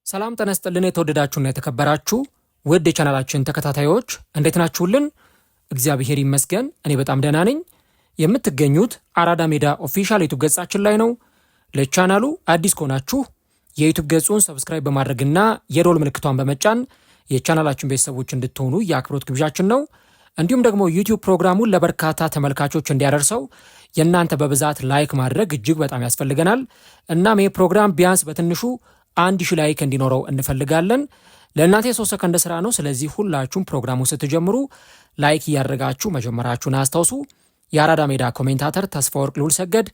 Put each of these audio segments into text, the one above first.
ሰላም ተነስተልን የተወደዳችሁና የተከበራችሁ ውድ የቻናላችን ተከታታዮች እንዴት ናችሁልን? እግዚአብሔር ይመስገን እኔ በጣም ደህና ነኝ። የምትገኙት አራዳ ሜዳ ኦፊሻል ዩቲዩብ ገጻችን ላይ ነው። ለቻናሉ አዲስ ከሆናችሁ የዩቲዩብ ገጹን ሰብስክራይብ በማድረግና የደወል ምልክቷን በመጫን የቻናላችን ቤተሰቦች እንድትሆኑ የአክብሮት ግብዣችን ነው። እንዲሁም ደግሞ ዩቲዩብ ፕሮግራሙን ለበርካታ ተመልካቾች እንዲያደርሰው የእናንተ በብዛት ላይክ ማድረግ እጅግ በጣም ያስፈልገናል። እናም ይህ ፕሮግራም ቢያንስ በትንሹ 1000 ላይክ እንዲኖረው እንፈልጋለን። ለእናንተ የ3 ሰከንድ ስራ ነው። ስለዚህ ሁላችሁም ፕሮግራሙን ስትጀምሩ ላይክ እያደረጋችሁ መጀመራችሁን አስታውሱ። የአራዳ ሜዳ ኮሜንታተር ተስፋወርቅ ልዑል ሰገድ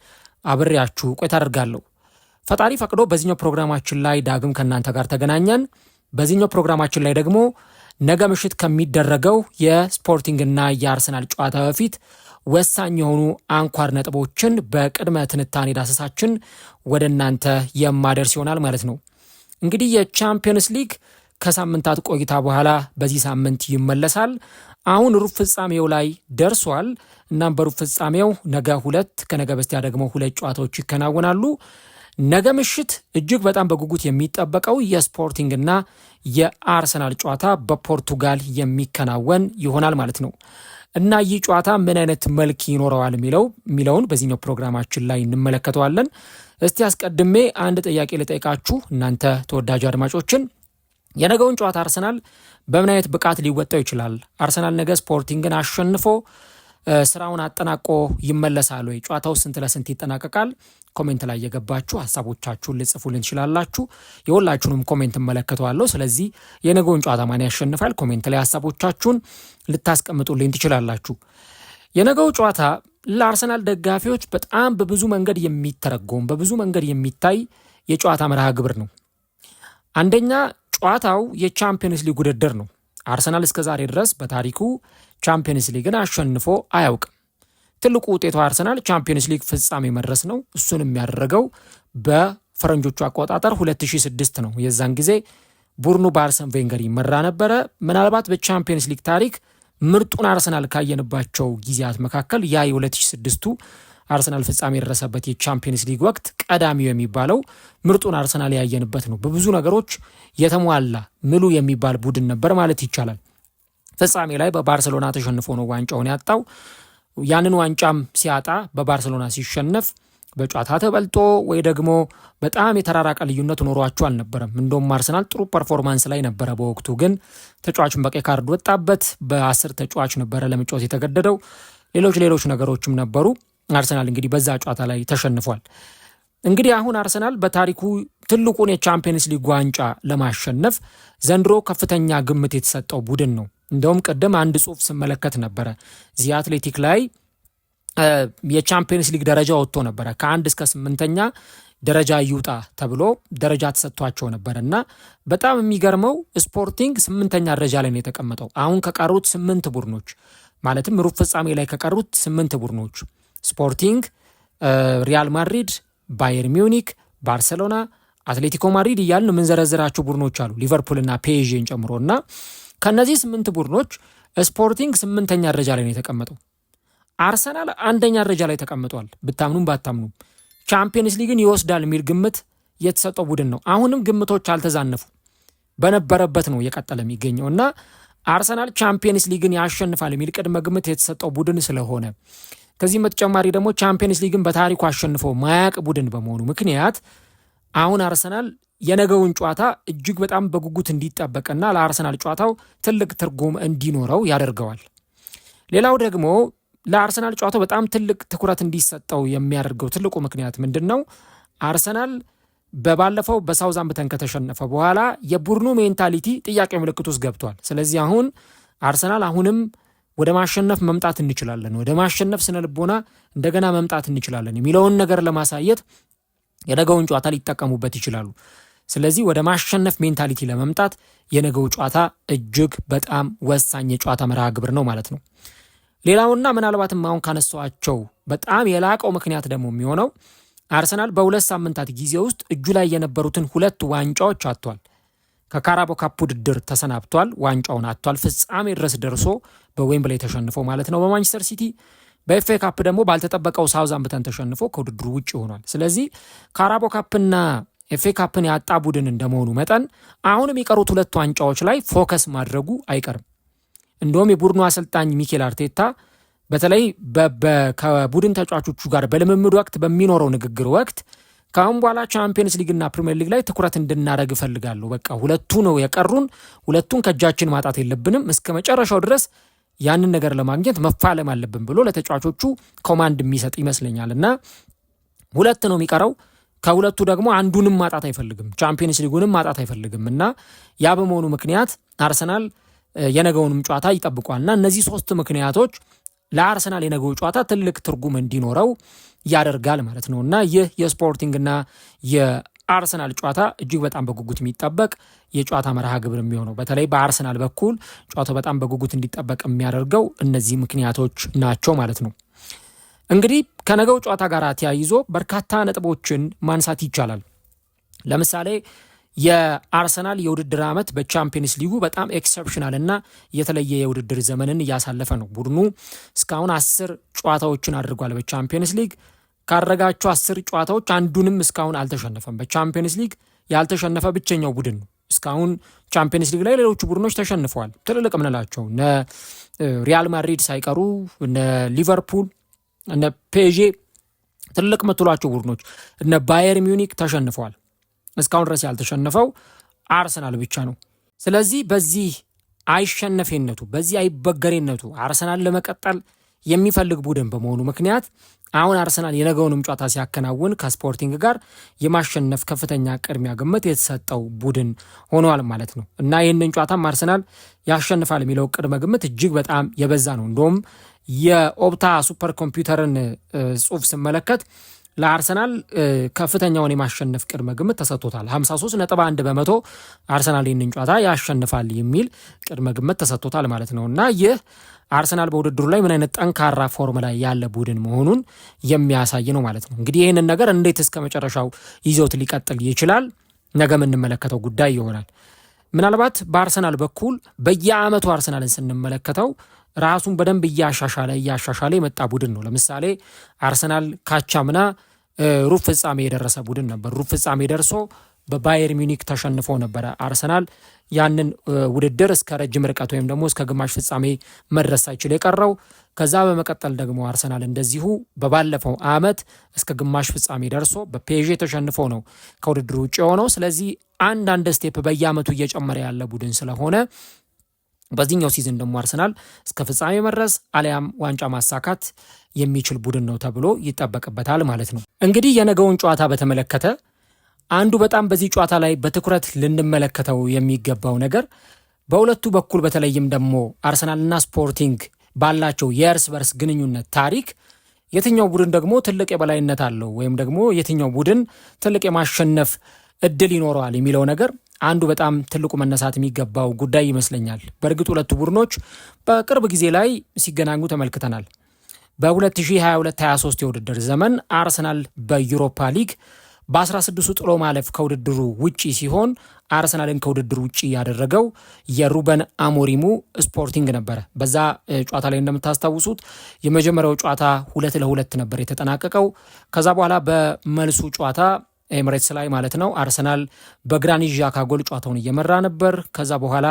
አብሬያችሁ ቆይታ አደርጋለሁ። ፈጣሪ ፈቅዶ በዚህኛው ፕሮግራማችን ላይ ዳግም ከእናንተ ጋር ተገናኘን። በዚህኛው ፕሮግራማችን ላይ ደግሞ ነገ ምሽት ከሚደረገው የስፖርቲንግና የአርሰናል ጨዋታ በፊት ወሳኝ የሆኑ አንኳር ነጥቦችን በቅድመ ትንታኔ ዳሰሳችን ወደ እናንተ የማደርስ ይሆናል ማለት ነው። እንግዲህ የቻምፒየንስ ሊግ ከሳምንታት ቆይታ በኋላ በዚህ ሳምንት ይመለሳል። አሁን ሩብ ፍጻሜው ላይ ደርሷል። እናም በሩብ ፍጻሜው ነገ 2 ከነገ በስቲያ ደግሞ 2 ጨዋታዎች ይከናወናሉ። ነገ ምሽት እጅግ በጣም በጉጉት የሚጠበቀው የስፖርቲንግና የአርሰናል ጨዋታ በፖርቱጋል የሚከናወን ይሆናል ማለት ነው። እና ይህ ጨዋታ ምን አይነት መልክ ይኖረዋል የሚለውን በዚህኛው ፕሮግራማችን ላይ እንመለከተዋለን። እስቲ አስቀድሜ አንድ ጥያቄ ልጠይቃችሁ እናንተ ተወዳጅ አድማጮችን። የነገውን ጨዋታ አርሰናል በምን አይነት ብቃት ሊወጣው ይችላል? አርሰናል ነገ ስፖርቲንግን አሸንፎ ስራውን አጠናቆ ይመለሳል ወይ? ጨዋታው ስንት ለስንት ይጠናቀቃል? ኮሜንት ላይ የገባችሁ ሀሳቦቻችሁን ልጽፉልን ትችላላችሁ። የሁላችሁንም ኮሜንት እመለከተዋለሁ። ስለዚህ የነገውን ጨዋታ ማን ያሸንፋል? ኮሜንት ላይ ሀሳቦቻችሁን ልታስቀምጡልኝ ትችላላችሁ። የነገው ጨዋታ ለአርሰናል ደጋፊዎች በጣም በብዙ መንገድ የሚተረጎም በብዙ መንገድ የሚታይ የጨዋታ መርሃ ግብር ነው። አንደኛ ጨዋታው የቻምፒየንስ ሊግ ውድድር ነው። አርሰናል እስከዛሬ ድረስ በታሪኩ ቻምፒየንስ ሊግን አሸንፎ አያውቅም። ትልቁ ውጤቱ አርሰናል ቻምፒየንስ ሊግ ፍጻሜ መድረስ ነው። እሱን የሚያደረገው በፈረንጆቹ አቆጣጠር 2006 ነው። የዛን ጊዜ ቡድኑ በአርሰን ቬንገር ይመራ ነበረ። ምናልባት በቻምፒየንስ ሊግ ታሪክ ምርጡን አርሰናል ካየንባቸው ጊዜያት መካከል ያ የ2006ቱ አርሰናል ፍጻሜ የደረሰበት የቻምፒየንስ ሊግ ወቅት ቀዳሚው የሚባለው ምርጡን አርሰናል ያየንበት ነው። በብዙ ነገሮች የተሟላ ምሉ የሚባል ቡድን ነበር ማለት ይቻላል። ፍጻሜ ላይ በባርሰሎና ተሸንፎ ነው ዋንጫውን ያጣው። ያንን ዋንጫም ሲያጣ በባርሰሎና ሲሸነፍ በጨዋታ ተበልጦ ወይ ደግሞ በጣም የተራራቀ ልዩነት ኖሯቸው አልነበረም። እንደውም አርሰናል ጥሩ ፐርፎርማንስ ላይ ነበረ። በወቅቱ ግን ተጫዋቹን በቀይ ካርድ ወጣበት። በ10 ተጫዋች ነበረ ለመጫወት የተገደደው። ሌሎች ነገሮችም ነበሩ። አርሰናል እንግዲህ በዛ ጨዋታ ላይ ተሸንፏል። እንግዲህ አሁን አርሰናል በታሪኩ ትልቁን የቻምፒየንስ ሊግ ዋንጫ ለማሸነፍ ዘንድሮ ከፍተኛ ግምት የተሰጠው ቡድን ነው። እንደውም ቀደም አንድ ጽሑፍ ስመለከት ነበረ ዚ አትሌቲክ ላይ የቻምፒየንስ ሊግ ደረጃ ወጥቶ ነበረ። ከ1 እስከ 8ኛ ደረጃ ይውጣ ተብሎ ደረጃ ተሰጥቷቸው ነበረ እና በጣም የሚገርመው ስፖርቲንግ 8ኛ ደረጃ ላይ ነው የተቀመጠው። አሁን ከቀሩት 8 ቡድኖች ማለትም ሩብ ፍጻሜ ላይ ከቀሩት 8 ቡድኖች ስፖርቲንግ፣ ሪያል ማድሪድ፣ ባየር ሚዩኒክ፣ ባርሰሎና፣ አትሌቲኮ ማድሪድ እያልን የምንዘረዝራቸው ቡድኖች አሉ ሊቨርፑልና ፔዥን ጨምሮ እና ከነዚህ 8 ቡድኖች ስፖርቲንግ 8ኛ ደረጃ ላይ ነው የተቀመጠው። አርሰናል 1ኛ ደረጃ ላይ ተቀምጧል። ብታምኑም ባታምኑም ቻምፒየንስ ሊግን ይወስዳል የሚል ግምት የተሰጠው ቡድን ነው። አሁንም ግምቶች አልተዛነፉ በነበረበት ነው የቀጠለ የሚገኘው እና አርሰናል ቻምፒየንስ ሊግን ያሸንፋል የሚል ቅድመ ግምት የተሰጠው ቡድን ስለሆነ ከዚህም በተጨማሪ ደግሞ ቻምፒየንስ ሊግን በታሪኩ አሸንፎ ማያቅ ቡድን በመሆኑ ምክንያት አሁን አርሰናል የነገውን ጨዋታ እጅግ በጣም በጉጉት እንዲጠበቅና ለአርሰናል ጨዋታው ትልቅ ትርጉም እንዲኖረው ያደርገዋል። ሌላው ደግሞ ለአርሰናል ጨዋታው በጣም ትልቅ ትኩረት እንዲሰጠው የሚያደርገው ትልቁ ምክንያት ምንድን ነው? አርሰናል በባለፈው በሳውዛምፕተን ከተሸነፈ በኋላ የቡድኑ ሜንታሊቲ ጥያቄ ምልክት ውስጥ ገብቷል። ስለዚህ አሁን አርሰናል አሁንም ወደ ማሸነፍ መምጣት እንችላለን፣ ወደ ማሸነፍ ስነልቦና እንደገና መምጣት እንችላለን የሚለውን ነገር ለማሳየት የነገውን ጨዋታ ሊጠቀሙበት ይችላሉ። ስለዚህ ወደ ማሸነፍ ሜንታሊቲ ለመምጣት የነገው ጨዋታ እጅግ በጣም ወሳኝ የጨዋታ መርሃ ግብር ነው ማለት ነው። ሌላውና ምናልባትም አሁን ካነሳኋቸው በጣም የላቀው ምክንያት ደግሞ የሚሆነው አርሰናል በ2 ሳምንታት ጊዜ ውስጥ እጁ ላይ የነበሩትን 2 ዋንጫዎች አጥቷል። ከካራቦ ካፕ ውድድር ተሰናብቷል፣ ዋንጫውን አጥቷል። ፍጻሜ ድረስ ደርሶ በዌምብሌይ ተሸንፎ ማለት ነው በማንቸስተር ሲቲ። በኤፍኤ ካፕ ደግሞ ባልተጠበቀው ሳውዛምፕተን ተሸንፎ ከውድድሩ ውጭ ሆኗል። ስለዚህ ካራቦ ካፕና ኤፍኤ ካፕን ያጣ ቡድን እንደመሆኑ መጠን አሁንም የቀሩት ሁለት ዋንጫዎች ላይ ፎከስ ማድረጉ አይቀርም። እንደውም የቡድኑ አሰልጣኝ ሚኬል አርቴታ በተለይ ከቡድን ተጫዋቾቹ ጋር በልምምድ ወቅት በሚኖረው ንግግር ወቅት ከአሁን በኋላ ቻምፒየንስ ሊግና ፕሪሚየር ሊግ ላይ ትኩረት እንድናደርግ እፈልጋለሁ። በቃ ሁለቱ ነው የቀሩን፣ ሁለቱን ከእጃችን ማጣት የለብንም፣ እስከ መጨረሻው ድረስ ያንን ነገር ለማግኘት መፋለም አለብን ብሎ ለተጫዋቾቹ ኮማንድ የሚሰጥ ይመስለኛል። እና ሁለት ነው የሚቀረው። ከሁለቱ ደግሞ አንዱንም ማጣት አይፈልግም፣ ቻምፒየንስ ሊጉንም ማጣት አይፈልግም። እና ያ በመሆኑ ምክንያት አርሰናል የነገውንም ጨዋታ ይጠብቋል። እና እነዚህ ሶስት ምክንያቶች ለአርሰናል የነገው ጨዋታ ትልቅ ትርጉም እንዲኖረው ያደርጋል ማለት ነው። እና ይህ የስፖርቲንግና የአርሰናል ጨዋታ እጅግ በጣም በጉጉት የሚጠበቅ የጨዋታ መርሃ ግብር የሚሆነው በተለይ በአርሰናል በኩል ጨዋታው በጣም በጉጉት እንዲጠበቅ የሚያደርገው እነዚህ ምክንያቶች ናቸው ማለት ነው። እንግዲህ ከነገው ጨዋታ ጋር ተያይዞ በርካታ ነጥቦችን ማንሳት ይቻላል። ለምሳሌ የአርሰናል የውድድር ዓመት በቻምፒየንስ ሊጉ በጣም ኤክሰፕሽናል እና የተለየ የውድድር ዘመንን እያሳለፈ ነው። ቡድኑ እስካሁን 10 ጨዋታዎችን አድርጓል። በቻምፒየንስ ሊግ ካረጋቸው 10 ጨዋታዎች አንዱንም እስካሁን አልተሸነፈም። በቻምፒየንስ ሊግ ያልተሸነፈ ብቸኛው ቡድን ነው። እስካሁን ቻምፒየንስ ሊግ ላይ ሌሎቹ ቡድኖች ተሸንፈዋል። ትልልቅ ምንላቸው እነ ሪያል ማድሪድ ሳይቀሩ እነ ሊቨርፑል እነ ፔዤ ትልቅ ምትሏቸው ቡድኖች እነ ባየር ሚዩኒክ ተሸንፈዋል። እስካሁን ድረስ ያልተሸነፈው አርሰናል ብቻ ነው። ስለዚህ በዚህ አይሸነፌነቱ በዚህ አይበገሬነቱ አርሰናል ለመቀጠል የሚፈልግ ቡድን በመሆኑ ምክንያት አሁን አርሰናል የነገውንም ጨዋታ ሲያከናውን ከስፖርቲንግ ጋር የማሸነፍ ከፍተኛ ቅድሚያ ግምት የተሰጠው ቡድን ሆኗል ማለት ነው። እና ይህንን ጨዋታም አርሰናል ያሸንፋል የሚለው ቅድመ ግምት እጅግ በጣም የበዛ ነው። እንደውም የኦፕታ ሱፐር ኮምፒውተርን ጽሑፍ ስመለከት ለአርሰናል ከፍተኛውን የማሸነፍ ቅድመ ግምት ተሰጥቶታል። 53.1 በመቶ አርሰናል ይህንን ጨዋታ ያሸንፋል የሚል ቅድመ ግምት ተሰጥቶታል ማለት ነው። እና ይህ አርሰናል በውድድሩ ላይ ምን አይነት ጠንካራ ፎርም ላይ ያለ ቡድን መሆኑን የሚያሳይ ነው ማለት ነው። እንግዲህ ይህንን ነገር እንዴት እስከ መጨረሻው ይዞት ሊቀጥል ይችላል ነገ የምንመለከተው ጉዳይ ይሆናል። ምናልባት በአርሰናል በኩል በየዓመቱ አርሰናልን ስንመለከተው ራሱን በደንብ እያሻሻለ የመጣ ቡድን ነው። ለምሳሌ አርሰናል ካቻምና ሩብ ፍጻሜ የደረሰ ቡድን ነበር። ሩብ ፍጻሜ ደርሶ በባየር ሚዩኒክ ተሸንፎ ነበረ። አርሰናል ያንን ውድድር እስከ ረጅም ርቀት ወይም ደግሞ እስከ ግማሽ ፍጻሜ መድረስ ሳይችል የቀረው። ከዛ በመቀጠል ደግሞ አርሰናል እንደዚሁ በባለፈው ዓመት እስከ ግማሽ ፍጻሜ ደርሶ በፔዤ ተሸንፎ ነው ከውድድሩ ውጭ የሆነው። ስለዚህ አንዳንድ ስቴፕ በየዓመቱ እየጨመረ ያለ ቡድን ስለሆነ በዚህኛው ሲዝን ደግሞ አርሰናል እስከ ፍጻሜ መድረስ አሊያም ዋንጫ ማሳካት የሚችል ቡድን ነው ተብሎ ይጠበቅበታል ማለት ነው። እንግዲህ የነገውን ጨዋታ በተመለከተ አንዱ በጣም በዚህ ጨዋታ ላይ በትኩረት ልንመለከተው የሚገባው ነገር በሁለቱ በኩል በተለይም ደግሞ አርሰናልና ስፖርቲንግ ባላቸው የእርስ በርስ ግንኙነት ታሪክ የትኛው ቡድን ደግሞ ትልቅ የበላይነት አለው ወይም ደግሞ የትኛው ቡድን ትልቅ የማሸነፍ እድል ይኖረዋል የሚለው ነገር አንዱ በጣም ትልቁ መነሳት የሚገባው ጉዳይ ይመስለኛል። በእርግጥ ሁለቱ ቡድኖች በቅርብ ጊዜ ላይ ሲገናኙ ተመልክተናል። በ2022-23 የውድድር ዘመን አርሰናል በዩሮፓ ሊግ በ16ቱ ጥሎ ማለፍ ከውድድሩ ውጪ ሲሆን አርሰናልን ከውድድሩ ውጪ ያደረገው የሩበን አሞሪሙ ስፖርቲንግ ነበረ። በዛ ጨዋታ ላይ እንደምታስታውሱት የመጀመሪያው ጨዋታ 2-2 ነበር የተጠናቀቀው። ከዛ በኋላ በመልሱ ጨዋታ ኤምሬትስ ላይ ማለት ነው አርሰናል በግራኒት ዣካ ጎል ጨዋታውን እየመራ ነበር። ከዛ በኋላ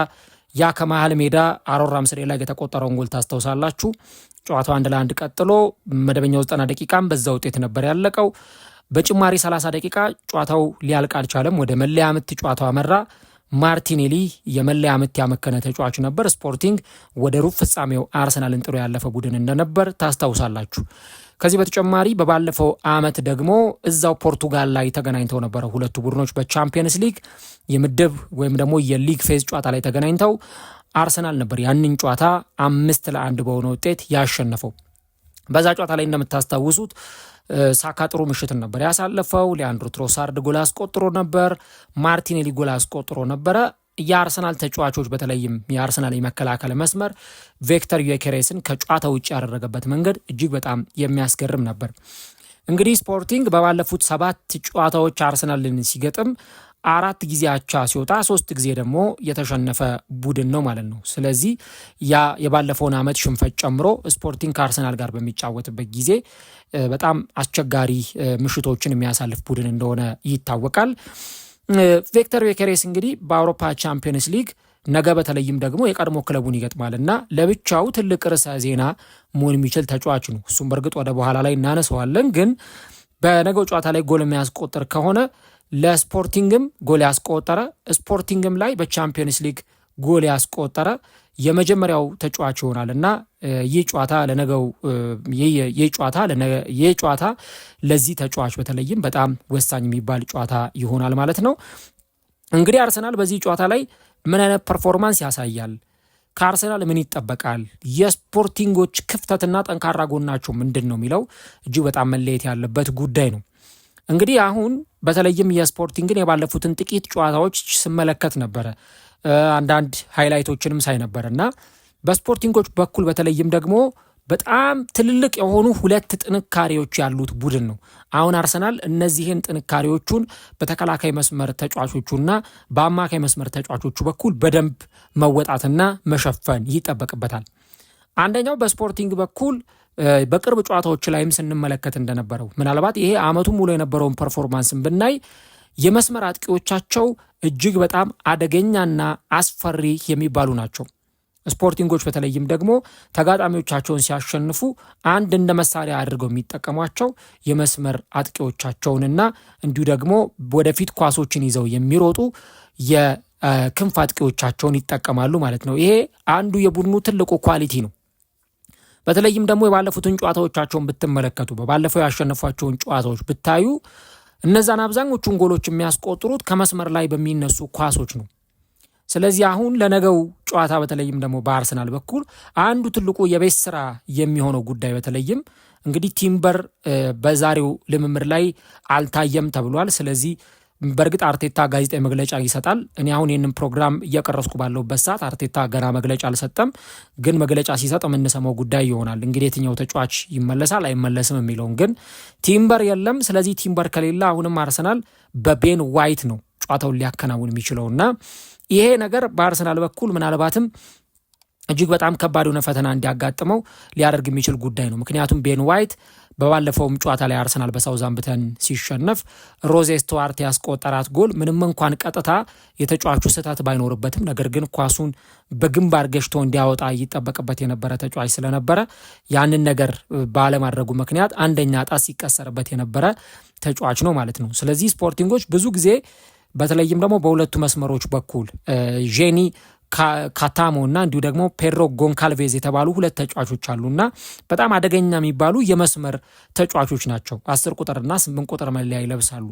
ያ ከመሃል ሜዳ አሮን ራምስዴል ላይ የተቆጠረውን ጎል ታስታውሳላችሁ። ጨዋታው 1-1 ቀጥሎ መደበኛው 90 ደቂቃም በዛ ውጤት ነበር ያለቀው። በጭማሪ 30 ደቂቃ ጨዋታው ሊያልቅ አልቻለም። ወደ መለያ ምት ጨዋታው አመራ። ማርቲኔሊ የመለያ ምት ያመከነ ተጫዋች ነበር። ስፖርቲንግ ወደ ሩብ ፍጻሜው አርሰናልን ጥሎ ያለፈ ቡድን እንደነበር ታስታውሳላችሁ። ከዚህ በተጨማሪ በባለፈው ዓመት ደግሞ እዛው ፖርቱጋል ላይ ተገናኝተው ነበረ ሁለቱ ቡድኖች በቻምፒየንስ ሊግ የምድብ ወይም ደግሞ የሊግ ፌዝ ጨዋታ ላይ ተገናኝተው አርሰናል ነበር ያንን ጨዋታ 5-1 በሆነ ውጤት ያሸነፈው። በዛ ጨዋታ ላይ እንደምታስታውሱት ሳካ ጥሩ ምሽትን ነበር ያሳለፈው። ሊያንድሮ ትሮሳርድ ጎል አስቆጥሮ ነበር። ማርቲኔሊ ጎል አስቆጥሮ ነበረ። የአርሰናል ተጫዋቾች በተለይም የአርሰናል የመከላከል መስመር ቪክተር ዩኬሬስን ከጨዋታ ውጭ ያደረገበት መንገድ እጅግ በጣም የሚያስገርም ነበር። እንግዲህ ስፖርቲንግ በባለፉት 7 ጨዋታዎች አርሰናልን ሲገጥም 4 ጊዜ አቻ ሲወጣ 3 ጊዜ ደግሞ የተሸነፈ ቡድን ነው ማለት ነው። ስለዚህ ያ የባለፈውን ዓመት ሽንፈት ጨምሮ ስፖርቲንግ ከአርሰናል ጋር በሚጫወትበት ጊዜ በጣም አስቸጋሪ ምሽቶችን የሚያሳልፍ ቡድን እንደሆነ ይታወቃል። ቪክተር ዮኬሬስ እንግዲህ በአውሮፓ ቻምፒየንስ ሊግ ነገ በተለይም ደግሞ የቀድሞ ክለቡን ይገጥማልና ለብቻው ትልቅ ርዕሰ ዜና መሆን የሚችል ተጫዋች ነው። እሱም በእርግጥ ወደ በኋላ ላይ እናነሳዋለን። ግን በነገው ጨዋታ ላይ ጎል የሚያስቆጥር ከሆነ ለስፖርቲንግም ጎል ያስቆጠረ ስፖርቲንግም ላይ በቻምፒየንስ ሊግ ጎል ያስቆጠረ የመጀመሪያው ተጫዋች ይሆናል እና ይህ ጨዋታ ለዚህ ተጫዋች በተለይም በጣም ወሳኝ የሚባል ጨዋታ ይሆናል ማለት ነው። እንግዲህ አርሰናል በዚህ ጨዋታ ላይ ምን አይነት ፐርፎርማንስ ያሳያል? ከአርሰናል ምን ይጠበቃል? የስፖርቲንጎች ክፍተትና ጠንካራ ጎናቸው ምንድን ነው የሚለው እጅግ በጣም መለየት ያለበት ጉዳይ ነው። እንግዲህ አሁን በተለይም የስፖርቲንግን የባለፉትን ጥቂት ጨዋታዎች ስመለከት ነበረ፣ አንዳንድ ሃይላይቶችንም ሳይ ነበር እና በስፖርቲንጎች በኩል በተለይም ደግሞ በጣም ትልልቅ የሆኑ 2 ጥንካሬዎች ያሉት ቡድን ነው። አሁን አርሰናል እነዚህን ጥንካሬዎቹን በተከላካይ መስመር ተጫዋቾቹና በአማካይ መስመር ተጫዋቾቹ በኩል በደንብ መወጣትና መሸፈን ይጠበቅበታል። አንደኛው በስፖርቲንግ በኩል በቅርብ ጨዋታዎች ላይም ስንመለከት እንደነበረው ምናልባት ይሄ ዓመቱን ሙሉ የነበረውን ፐርፎርማንስን ብናይ የመስመር አጥቂዎቻቸው እጅግ በጣም አደገኛና አስፈሪ የሚባሉ ናቸው። ስፖርቲንጎች በተለይም ደግሞ ተጋጣሚዎቻቸውን ሲያሸንፉ አንድ እንደ መሳሪያ አድርገው የሚጠቀሟቸው የመስመር አጥቂዎቻቸውንና እንዲሁ ደግሞ ወደፊት ኳሶችን ይዘው የሚሮጡ የክንፍ አጥቂዎቻቸውን ይጠቀማሉ ማለት ነው። ይሄ አንዱ የቡድኑ ትልቁ ኳሊቲ ነው። በተለይም ደግሞ የባለፉትን ጨዋታዎቻቸውን ብትመለከቱ በባለፈው ያሸነፏቸውን ጨዋታዎች ብታዩ እነዛን አብዛኞቹን ጎሎች የሚያስቆጥሩት ከመስመር ላይ በሚነሱ ኳሶች ነው። ስለዚህ አሁን ለነገው ጨዋታ በተለይም ደግሞ በአርሰናል በኩል አንዱ ትልቁ የቤት ስራ የሚሆነው ጉዳይ በተለይም እንግዲህ ቲምበር በዛሬው ልምምድ ላይ አልታየም ተብሏል። ስለዚህ በእርግጥ አርቴታ ጋዜጣዊ መግለጫ ይሰጣል። እኔ አሁን ይህንን ፕሮግራም እየቀረስኩ ባለሁበት ሰዓት አርቴታ ገና መግለጫ አልሰጠም፣ ግን መግለጫ ሲሰጥ የምንሰማው ጉዳይ ይሆናል። እንግዲህ የትኛው ተጫዋች ይመለሳል አይመለስም የሚለውን ግን ቲምበር የለም። ስለዚህ ቲምበር ከሌለ አሁንም አርሰናል በቤን ዋይት ነው ጨዋታውን ሊያከናውን የሚችለውና ይሄ ነገር በአርሰናል በኩል ምናልባትም እጅግ በጣም ከባድ የሆነ ፈተና እንዲያጋጥመው ሊያደርግ የሚችል ጉዳይ ነው። ምክንያቱም ቤን ዋይት በባለፈውም ጨዋታ ላይ አርሰናል በሳውዛምፕተን ሲሸነፍ ሮዜ ስቱዋርት ያስቆጠራት ጎል ምንም እንኳን ቀጥታ የተጫዋቹ ስህተት ባይኖርበትም ነገር ግን ኳሱን በግንባር ገጭቶ እንዲያወጣ ይጠበቅበት የነበረ ተጫዋች ስለነበረ ያንን ነገር ባለማድረጉ ምክንያት አንደኛ ጣት ሲቀሰርበት የነበረ ተጫዋች ነው ማለት ነው። ስለዚህ ስፖርቲንጎች ብዙ ጊዜ በተለይም ደግሞ በሁለቱ መስመሮች በኩል ጄኒ ካታሞ እና እንዲሁ ደግሞ ፔድሮ ጎንካልቬዝ የተባሉ 2 ተጫዋቾች አሉና በጣም አደገኛ የሚባሉ የመስመር ተጫዋቾች ናቸው። 10 ቁጥርና 8 ቁጥር መለያ ይለብሳሉ።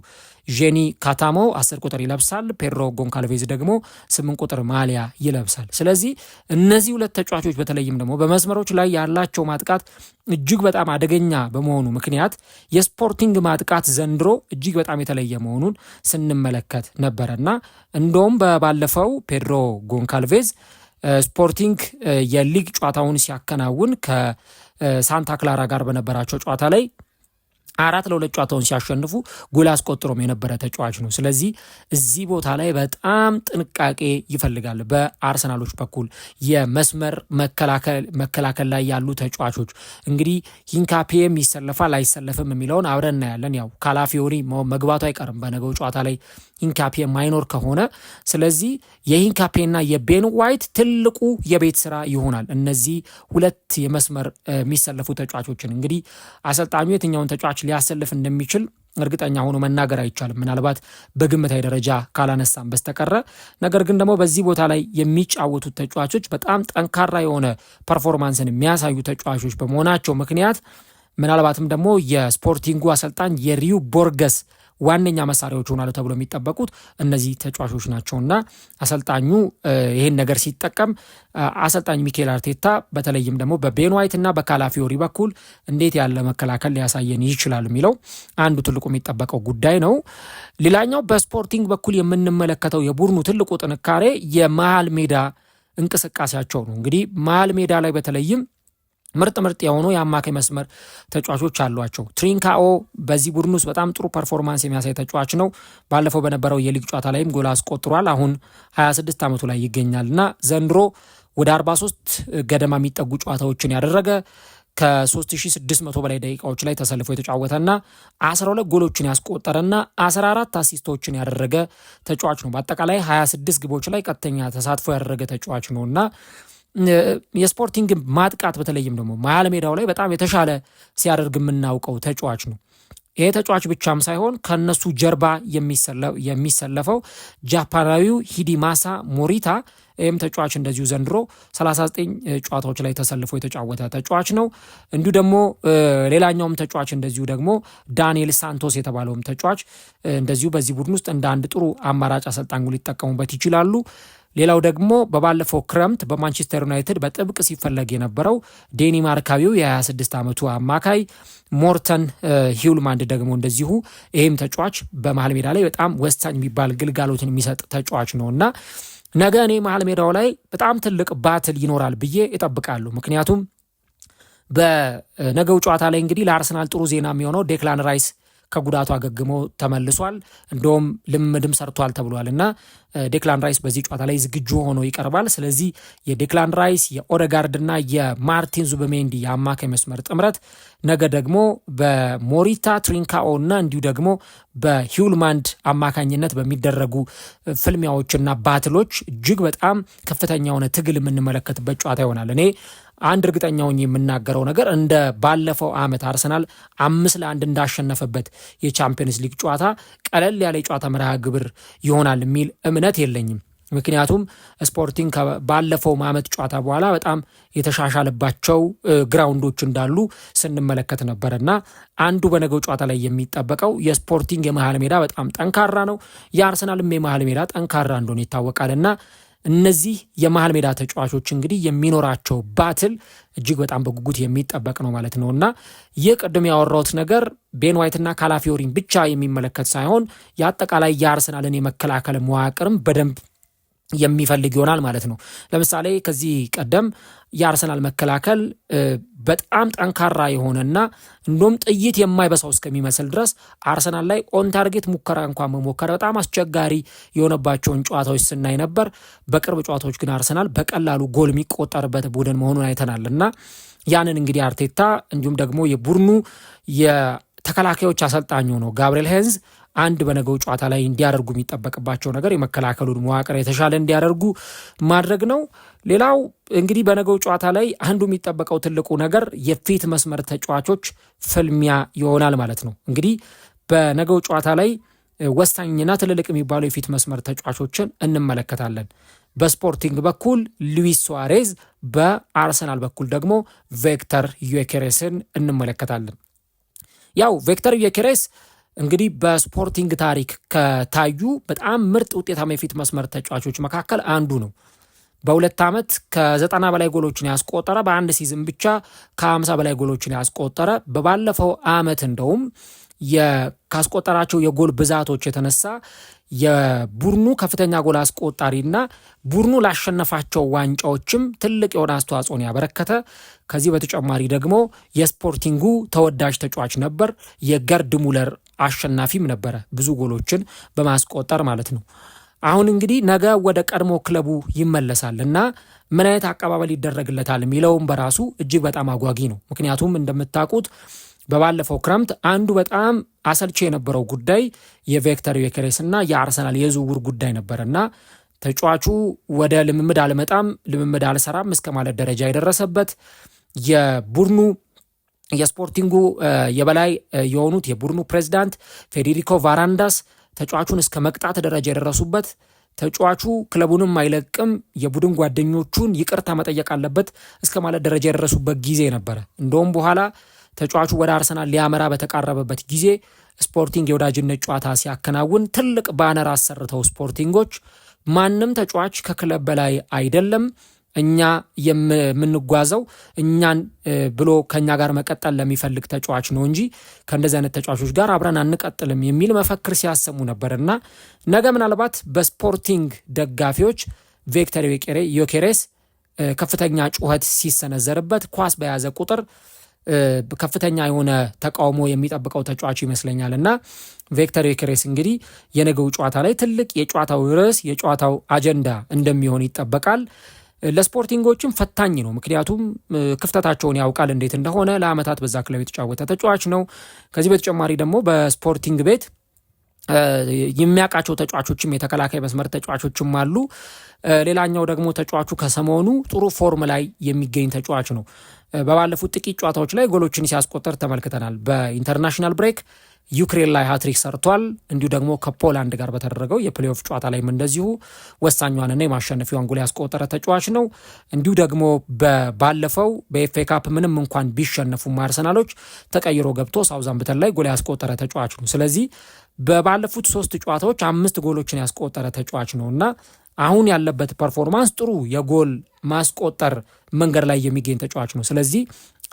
ጄኒ ካታሞ 10 ቁጥር ይለብሳል፣ ፔድሮ ጎንካልቬዝ ደግሞ 8 ቁጥር ማሊያ ይለብሳል። ስለዚህ እነዚህ 2 ተጫዋቾች በተለይም ደግሞ በመስመሮች ላይ ያላቸው ማጥቃት እጅግ በጣም አደገኛ በመሆኑ ምክንያት የስፖርቲንግ ማጥቃት ዘንድሮ እጅግ በጣም የተለየ መሆኑን ስንመለከት ነበረና እንደውም ባለፈው ፔድሮ ጎንካልቬዝ ስፖርቲንግ የሊግ ጨዋታውን ሲያከናውን ከሳንታ ክላራ ጋር በነበራቸው ጨዋታ ላይ 4-2 ጨዋታውን ሲያሸንፉ ጎል አስቆጥሮም የነበረ ተጫዋች ነው። ስለዚህ እዚህ ቦታ ላይ በጣም ጥንቃቄ ይፈልጋል። በአርሰናሎች በኩል የመስመር መከላከል ላይ ያሉ ተጫዋቾች እንግዲህ ሂንካፒም ይሰለፋል አይሰለፍም የሚለውን አብረን እናያለን። ያው ካላፊዮሪ መግባቱ አይቀርም በነገው ጨዋታ ላይ ሂንካፒ ማይኖር ከሆነ። ስለዚህ የሂንካፒና የቤን ዋይት ትልቁ የቤት ስራ ይሆናል። እነዚህ 2 የመስመር የሚሰለፉ ተጫዋቾችን እንግዲህ አሰልጣኙ የትኛውን ተጫዋች ሊያሰልፍ እንደሚችል እርግጠኛ ሆኖ መናገር አይቻልም፣ ምናልባት በግምታዊ ደረጃ ካላነሳም በስተቀረ። ነገር ግን ደግሞ በዚህ ቦታ ላይ የሚጫወቱት ተጫዋቾች በጣም ጠንካራ የሆነ ፐርፎርማንስን የሚያሳዩ ተጫዋቾች በመሆናቸው ምክንያት ምናልባትም ደግሞ የስፖርቲንጉ አሰልጣኝ የሪዩ ቦርገስ ዋነኛ መሳሪያዎች ሆናሉ ተብሎ የሚጠበቁት እነዚህ ተጫዋቾች ናቸውና አሰልጣኙ ይሄን ነገር ሲጠቀም አሰልጣኝ ሚኬል አርቴታ በተለይም ደግሞ በቤን ዋይት እና በካላፊዮሪ በኩል እንዴት ያለ መከላከል ሊያሳየን ይችላል የሚለው አንዱ ትልቁ የሚጠበቀው ጉዳይ ነው። ሌላኛው በስፖርቲንግ በኩል የምንመለከተው የቡድኑ ትልቁ ጥንካሬ የመሃል ሜዳ እንቅስቃሴያቸው ነው። እንግዲህ መሃል ሜዳ ላይ በተለይም ምርጥ የሆኑ የአማካይ መስመር ተጫዋቾች አሏቸው። ትሪንካኦ በዚህ ቡድን ውስጥ በጣም ጥሩ ፐርፎርማንስ የሚያሳይ ተጫዋች ነው። ባለፈው በነበረው የሊግ ጨዋታ ላይም ጎል አስቆጥሯል። አሁን 26 ዓመቱ ላይ ይገኛልና ዘንድሮ ወደ 43 ገደማ የሚጠጉ ጨዋታዎችን ያደረገ ከ3600 በላይ ደቂቃዎች ላይ ተሰልፎ የተጫወተና 12 ጎሎችን ያስቆጠረና 14 አሲስቶችን ያደረገ ተጫዋች ነው። በአጠቃላይ 26 ግቦች ላይ ቀጥተኛ ተሳትፎ ያደረገ ተጫዋች ነውና የስፖርቲንግ ማጥቃት በተለይም ደግሞ መሀል ሜዳው ላይ በጣም የተሻለ ሲያደርግ የምናውቀው ተጫዋች ነው። ይሄ ተጫዋች ብቻም ሳይሆን ከነሱ ጀርባ የሚሰለፈው ጃፓናዊው ሂዲማሳ ሞሪታ ይህም ተጫዋች እንደዚሁ ዘንድሮ 39 ጨዋታዎች ላይ ተሰልፎ የተጫወተ ተጫዋች ነው። እንዲሁ ደግሞ ሌላኛውም ተጫዋች እንደዚሁ ደግሞ ዳንኤል ሳንቶስ የተባለውም ተጫዋች እንደዚሁ በዚህ ቡድን ውስጥ እንደ አንድ ጥሩ አማራጭ አሰልጣኙ ሊጠቀሙበት ይችላሉ። ሌላው ደግሞ በባለፈው ክረምት በማንቸስተር ዩናይትድ በጥብቅ ሲፈለግ የነበረው ዴኒማርካዊው የ26 ዓመቱ አማካይ ሞርተን ሂውልማንድ ደግሞ እንደዚሁ ይህም ተጫዋች በመሃል ሜዳ ላይ በጣም ወሳኝ የሚባል ግልጋሎትን የሚሰጥ ተጫዋች ነውና ነገ እኔ መሃል ሜዳው ላይ በጣም ትልቅ ባትል ይኖራል ብዬ እጠብቃለሁ። ምክንያቱም በነገው ጨዋታ ላይ እንግዲህ ለአርሰናል ጥሩ ዜና የሚሆነው ዴክላን ራይስ ከጉዳቱ አገግሞ ተመልሷል። እንደውም ልምምድም ሰርቷል ተብሏል እና ዴክላን ራይስ በዚህ ጨዋታ ላይ ዝግጁ ሆኖ ይቀርባል። ስለዚህ የዴክላን ራይስ የኦደጋርድና የማርቲን ዙበሜንዲ የአማካይ መስመር ጥምረት ነገ ደግሞ በሞሪታ ትሪንካኦ እና እንዲሁ ደግሞ በሂውልማንድ አማካኝነት በሚደረጉ ፍልሚያዎችና ባትሎች እጅግ በጣም ከፍተኛ የሆነ ትግል የምንመለከትበት ጨዋታ ይሆናል። እኔ አንድ እርግጠኛውን የምናገረው ነገር እንደ ባለፈው ዓመት አርሰናል 5-1 እንዳሸነፈበት የቻምፒየንስ ሊግ ጨዋታ ቀለል ያለ የጨዋታ መርሃ ግብር ይሆናል የሚል እምነት የለኝም። ምክንያቱም ስፖርቲንግ ባለፈው ዓመት ጨዋታ በኋላ በጣም የተሻሻለባቸው ግራውንዶች እንዳሉ ስንመለከት ነበርና አንዱ በነገው ጨዋታ ላይ የሚጠበቀው የስፖርቲንግ የመሃል ሜዳ በጣም ጠንካራ ነው። የአርሰናልም የመሃል ሜዳ ጠንካራ እንደሆነ ይታወቃልና እነዚህ የመሃል ሜዳ ተጫዋቾች እንግዲህ የሚኖራቸው ባትል እጅግ በጣም በጉጉት የሚጠበቅ ነው ማለት ነውና ይህ ቅድም ያወራሁት ነገር ቤን ዋይትና ካላፊዮሪን ብቻ የሚመለከት ሳይሆን የአጠቃላይ የአርሰናልን የመከላከል መዋቅርም በደንብ የሚፈልግ ይሆናል ማለት ነው። ለምሳሌ ከዚህ ቀደም የአርሰናል መከላከል በጣም ጠንካራ የሆነና እንደውም ጥይት የማይበሳው እስከሚመስል ድረስ አርሰናል ላይ ኦን ታርጌት ሙከራ እንኳን መሞከር በጣም አስቸጋሪ የሆነባቸውን ጨዋታዎች ስናይ ነበር። በቅርብ ጨዋታዎች ግን አርሰናል በቀላሉ ጎል የሚቆጠርበት ቡድን መሆኑን አይተናልና ያንን እንግዲህ አርቴታ እንዲሁም ደግሞ የቡድኑ የተከላካዮች አሰልጣኝ ነው ጋብሪኤል ሄንዝ አንድ በነገው ጨዋታ ላይ እንዲያደርጉ የሚጠበቅባቸው ነገር የመከላከሉን መዋቅር የተሻለ እንዲያደርጉ ማድረግ ነው። ሌላው እንግዲህ በነገው ጨዋታ ላይ አንዱ የሚጠበቀው ትልቁ ነገር የፊት መስመር ተጫዋቾች ፍልሚያ ይሆናል ማለት ነው። እንግዲህ በነገው ጨዋታ ላይ ወሳኝና ትልልቅ የሚባሉ የፊት መስመር ተጫዋቾችን እንመለከታለን። በስፖርቲንግ በኩል ሉዊስ ሱዋሬዝ፣ በአርሰናል በኩል ደግሞ ቪክተር ዩኬሬስን እንመለከታለን። ያው ቪክተር ዩኬሬስ እንግዲህ በስፖርቲንግ ታሪክ ከታዩ በጣም ምርጥ ውጤታማ የፊት መስመር ተጫዋቾች መካከል አንዱ ነው። በ2 ዓመት ከ90 በላይ ጎሎችን ያስቆጠረ፣ በአንድ ሲዝን ብቻ ከ50 በላይ ጎሎችን ያስቆጠረ፣ በባለፈው ዓመት እንደውም ካስቆጠራቸው የጎል ብዛቶች የተነሳ የቡድኑ ከፍተኛ ጎል አስቆጣሪና ቡድኑ ላሸነፋቸው ዋንጫዎችም ትልቅ የሆነ አስተዋጽኦን ያበረከተ፣ ከዚህ በተጨማሪ ደግሞ የስፖርቲንጉ ተወዳጅ ተጫዋች ነበር። የገርድ ሙለር አሸናፊም ነበረ ብዙ ጎሎችን በማስቆጠር ማለት ነው። አሁን እንግዲህ ነገ ወደ ቀድሞ ክለቡ ይመለሳል እና ምን አይነት አቀባበል ይደረግለታል የሚለውም በራሱ እጅግ በጣም አጓጊ ነው። ምክንያቱም እንደምታውቁት በባለፈው ክረምት አንዱ በጣም አሰልቺ የነበረው ጉዳይ የቪክተር ዩኬሬስ እና የአርሰናል የዝውውር ጉዳይ ነበርና ተጫዋቹ ወደ ልምምድ አልመጣም፣ ልምምድ አልሰራም እስከ ማለት ደረጃ የደረሰበት የቡድኑ የስፖርቲንጉ የበላይ የሆኑት የቡድኑ ፕሬዝዳንት ፌዴሪኮ ቫራንዳስ ተጫዋቹን እስከ መቅጣት ደረጃ የደረሱበት፣ ተጫዋቹ ክለቡንም አይለቅም የቡድን ጓደኞቹን ይቅርታ መጠየቅ አለበት እስከ ማለት ደረጃ የደረሱበት ጊዜ ነበረ። እንደውም በኋላ ተጫዋቹ ወደ አርሰናል ሊያመራ በተቃረበበት ጊዜ ስፖርቲንግ የወዳጅነት ጨዋታ ሲያከናውን ትልቅ ባነር አሰርተው ስፖርቲንጎች ማንም ተጫዋች ከክለብ በላይ አይደለም፣ እኛ የምንጓዘው እኛን ብሎ ከኛ ጋር መቀጠል ለሚፈልግ ተጫዋች ነው እንጂ ከእንደዚህ አይነት ተጫዋቾች ጋር አብረን አንቀጥልም የሚል መፈክር ሲያሰሙ ነበርና ነገ ምናልባት በስፖርቲንግ ደጋፊዎች ቪክተር ዩኬሬስ ከፍተኛ ጩኸት ሲሰነዘርበት ኳስ በያዘ ቁጥር ከፍተኛ የሆነ ተቃውሞ የሚጠብቀው ተጫዋች ይመስለኛል እና ቪክተር ዮኬሬስ እንግዲህ የነገው ጨዋታ ላይ ትልቅ የጨዋታው ርዕስ የጨዋታው አጀንዳ እንደሚሆን ይጠበቃል። ለስፖርቲንጎችም ፈታኝ ነው። ምክንያቱም ክፍተታቸውን ያውቃል እንዴት እንደሆነ ለአመታት በዛ ክለብ የተጫወተ ተጫዋች ነው። ከዚህ በተጨማሪ ደግሞ በስፖርቲንግ ቤት የሚያውቃቸው ተጫዋቾችም የተከላካይ መስመር ተጫዋቾችም አሉ። ሌላኛው ደግሞ ተጫዋቹ ከሰሞኑ ጥሩ ፎርም ላይ የሚገኝ ተጫዋች ነው። በባለፉት ጥቂት ጨዋታዎች ላይ ጎሎችን ሲያስቆጠር ተመልክተናል። በኢንተርናሽናል ብሬክ ዩክሬን ላይ ሃትሪክ ሰርቷል። እንዲሁ ደግሞ ከፖላንድ ጋር በተደረገው የፕሌኦፍ ጨዋታ ላይም እንደዚሁ ወሳኟንና የማሸነፊያዋን ጎል ያስቆጠረ ተጫዋች ነው። እንዲሁ ደግሞ ባለፈው በኤፍኤ ካፕ ምንም እንኳን ቢሸነፉም አርሰናሎች ተቀይሮ ገብቶ ሳውዛምፕተን ላይ ጎል ያስቆጠረ ተጫዋች ነው። ስለዚህ ባለፉት 3 ጨዋታዎች 5 ጎሎችን ያስቆጠረ ተጫዋች ነው እና አሁን ያለበት ፐርፎርማንስ ጥሩ የጎል ማስቆጠር መንገድ ላይ የሚገኝ ተጫዋች ነው። ስለዚህ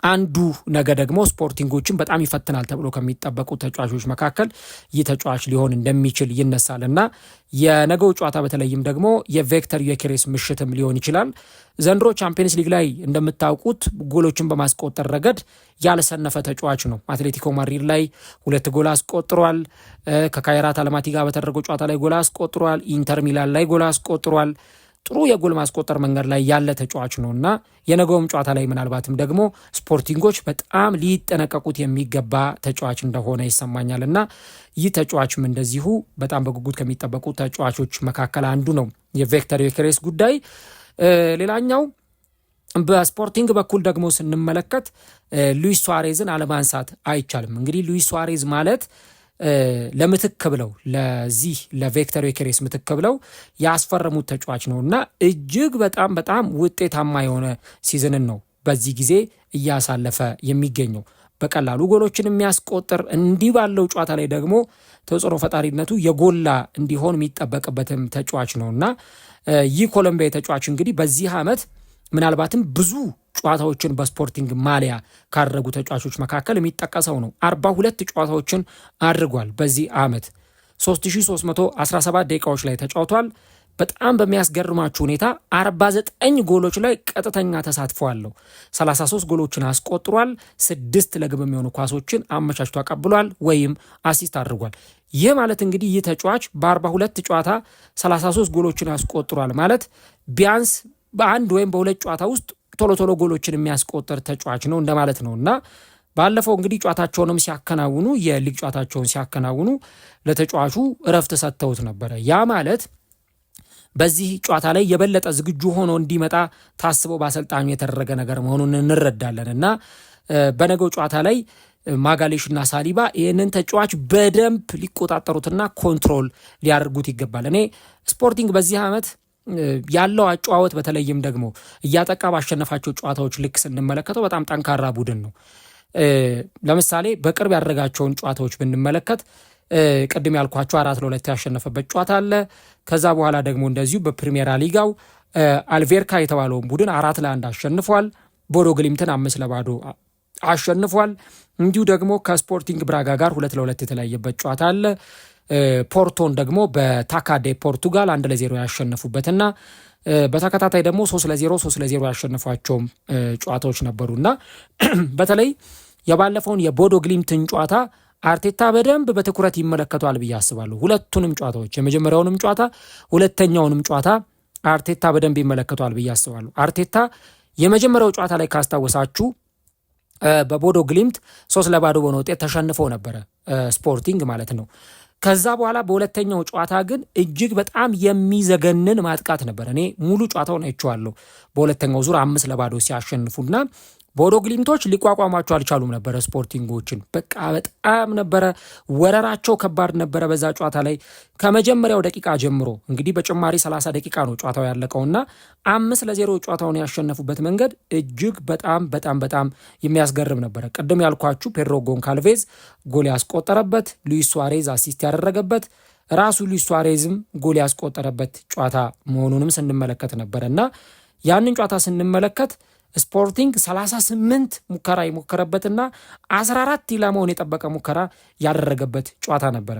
አንዱ ነገ ደግሞ ስፖርቲንጎችን በጣም ይፈትናል ተብሎ ከሚጠበቁ ተጫዋቾች መካከል ይህ ተጫዋች ሊሆን እንደሚችል ይነሳል እና የነገው ጨዋታ በተለይም ደግሞ የቪክተር ዮኬሬስ ምሽትም ሊሆን ይችላል። ዘንድሮ ቻምፒየንስ ሊግ ላይ እንደምታውቁት ጎሎችን በማስቆጠር ረገድ ያልሰነፈ ተጫዋች ነው። አትሌቲኮ ማድሪድ ላይ 2 ጎል አስቆጥሯል። ከካይራት አልማቲ ጋር በተደረገው ጨዋታ ላይ ጎል አስቆጥሯል። ኢንተር ሚላን ላይ ጎል አስቆጥሯል። ጥሩ የጎል ማስቆጠር መንገድ ላይ ያለ ተጫዋች ነው እና የነገውም ጨዋታ ላይ ምናልባትም ደግሞ ስፖርቲንጎች በጣም ሊጠነቀቁት የሚገባ ተጫዋች እንደሆነ ይሰማኛል እና ይህ ተጫዋችም እንደዚሁ በጣም በጉጉት ከሚጠበቁ ተጫዋቾች መካከል አንዱ ነው የቪክተር ዮኬሬስ ጉዳይ። ሌላኛው በስፖርቲንግ በኩል ደግሞ ስንመለከት ሉዊስ ሱዋሬዝን አለማንሳት አይቻልም። እንግዲህ ሉዊስ ሱዋሬዝ ማለት ለምትክ ብለው ለዚህ ለቪክተር ዮኬሬስ ምትክ ብለው ያስፈረሙት ተጫዋች ነው እና እጅግ በጣም በጣም ውጤታማ የሆነ ሲዝንን ነው በዚህ ጊዜ እያሳለፈ የሚገኘው። በቀላሉ ጎሎችን የሚያስቆጥር እንዲህ ባለው ጨዋታ ላይ ደግሞ ተጽዕኖ ፈጣሪነቱ የጎላ እንዲሆን የሚጠበቅበትም ተጫዋች ነው እና ይህ ኮሎምቢያ ተጫዋች እንግዲህ በዚህ ዓመት ምናልባትም ብዙ ጨዋታዎችን በስፖርቲንግ ማሊያ ካደረጉ ተጫዋቾች መካከል የሚጠቀሰው ነው። 42 ጨዋታዎችን አድርጓል። በዚህ ዓመት 3317 ደቂቃዎች ላይ ተጫውቷል። በጣም በሚያስገርማችሁ ሁኔታ 49 ጎሎች ላይ ቀጥተኛ ተሳትፎ አለው። 33 ጎሎችን አስቆጥሯል። 6 ለግብ የሚሆኑ ኳሶችን አመቻችቶ አቀብሏል ወይም አሲስት አድርጓል። ይህ ማለት እንግዲህ ይህ ተጫዋች በ42 ጨዋታ 33 ጎሎችን አስቆጥሯል ማለት ቢያንስ በአንድ ወይም በሁለት ጨዋታ ውስጥ ቶሎ ቶሎ ጎሎችን የሚያስቆጥር ተጫዋች ነው እንደማለት ነው እና ባለፈው እንግዲህ ጨዋታቸውንም ሲያከናውኑ የሊግ ጨዋታቸውን ሲያከናውኑ ለተጫዋቹ እረፍት ሰጥተውት ነበረ። ያ ማለት በዚህ ጨዋታ ላይ የበለጠ ዝግጁ ሆኖ እንዲመጣ ታስበው በአሰልጣኙ የተደረገ ነገር መሆኑን እንረዳለን እና በነገው ጨዋታ ላይ ማጋሌሽና ሳሊባ ይህንን ተጫዋች በደንብ ሊቆጣጠሩትና ኮንትሮል ሊያደርጉት ይገባል። እኔ ስፖርቲንግ በዚህ ዓመት ያለው አጨዋወት በተለይም ደግሞ እያጠቃ ባሸነፋቸው ጨዋታዎች ልክ ስንመለከተው በጣም ጠንካራ ቡድን ነው። ለምሳሌ በቅርብ ያደረጋቸውን ጨዋታዎች ብንመለከት ቅድም ያልኳቸው 4-2 ያሸነፈበት ጨዋታ አለ። ከዛ በኋላ ደግሞ እንደዚሁ በፕሪሜራ ሊጋው አልቬርካ የተባለውን ቡድን 4-1 አሸንፏል። ቦዶ ግሊምትን 5-0 አሸንፏል። እንዲሁ ደግሞ ከስፖርቲንግ ብራጋ ጋር 2-2 የተለያየበት ጨዋታ አለ። ፖርቶን ደግሞ በታካዴ ፖርቱጋል 1-0 ያሸነፉበትና በተከታታይ ደግሞ 3-0 ያሸነፏቸውም ጨዋታዎች ነበሩና በተለይ የባለፈውን የቦዶ ግሊምትን ጨዋታ አርቴታ በደንብ በትኩረት ይመለከቷል ብዬ አስባለሁ። ሁለቱንም ጨዋታዎች የመጀመሪያውንም ጨዋታ ሁለተኛውንም ጨዋታ አርቴታ በደንብ ይመለከቷል ብዬ አስባለሁ። አርቴታ የመጀመሪያው ጨዋታ ላይ ካስታወሳችሁ በቦዶ ግሊምት 3-0 በሆነ ውጤት ተሸንፈው ነበረ ስፖርቲንግ ማለት ነው። ከዛ በኋላ በሁለተኛው ጨዋታ ግን እጅግ በጣም የሚዘገንን ማጥቃት ነበር። እኔ ሙሉ ጨዋታውን አይቼዋለሁ። በሁለተኛው ዙር 5-0 ሲያሸንፉና ቦዶ ግሊምቶች ሊቋቋሟቸው አልቻሉም ነበረ ስፖርቲንጎችን። በቃ በጣም ነበረ ወረራቸው ከባድ ነበረ በዛ ጨዋታ ላይ ከመጀመሪያው ደቂቃ ጀምሮ እንግዲህ በጭማሪ 30 ደቂቃ ነው ጨዋታው ያለቀውና 5-0 ጨዋታውን ያሸነፉበት መንገድ እጅግ በጣም በጣም በጣም የሚያስገርም ነበረ። ቅድም ያልኳችሁ ፔድሮ ጎንካልቬዝ ጎል ያስቆጠረበት፣ ሉዊስ ሱዋሬዝ አሲስት ያደረገበት፣ ራሱ ሉዊስ ሱዋሬዝም ጎል ያስቆጠረበት ጨዋታ መሆኑንም ስንመለከት ነበረና ያንን ጨዋታ ስንመለከት ስፖርቲንግ 38 ሙከራ የሞከረበትና 14 ኢላማውን የጠበቀ ሙከራ ያደረገበት ጨዋታ ነበረ።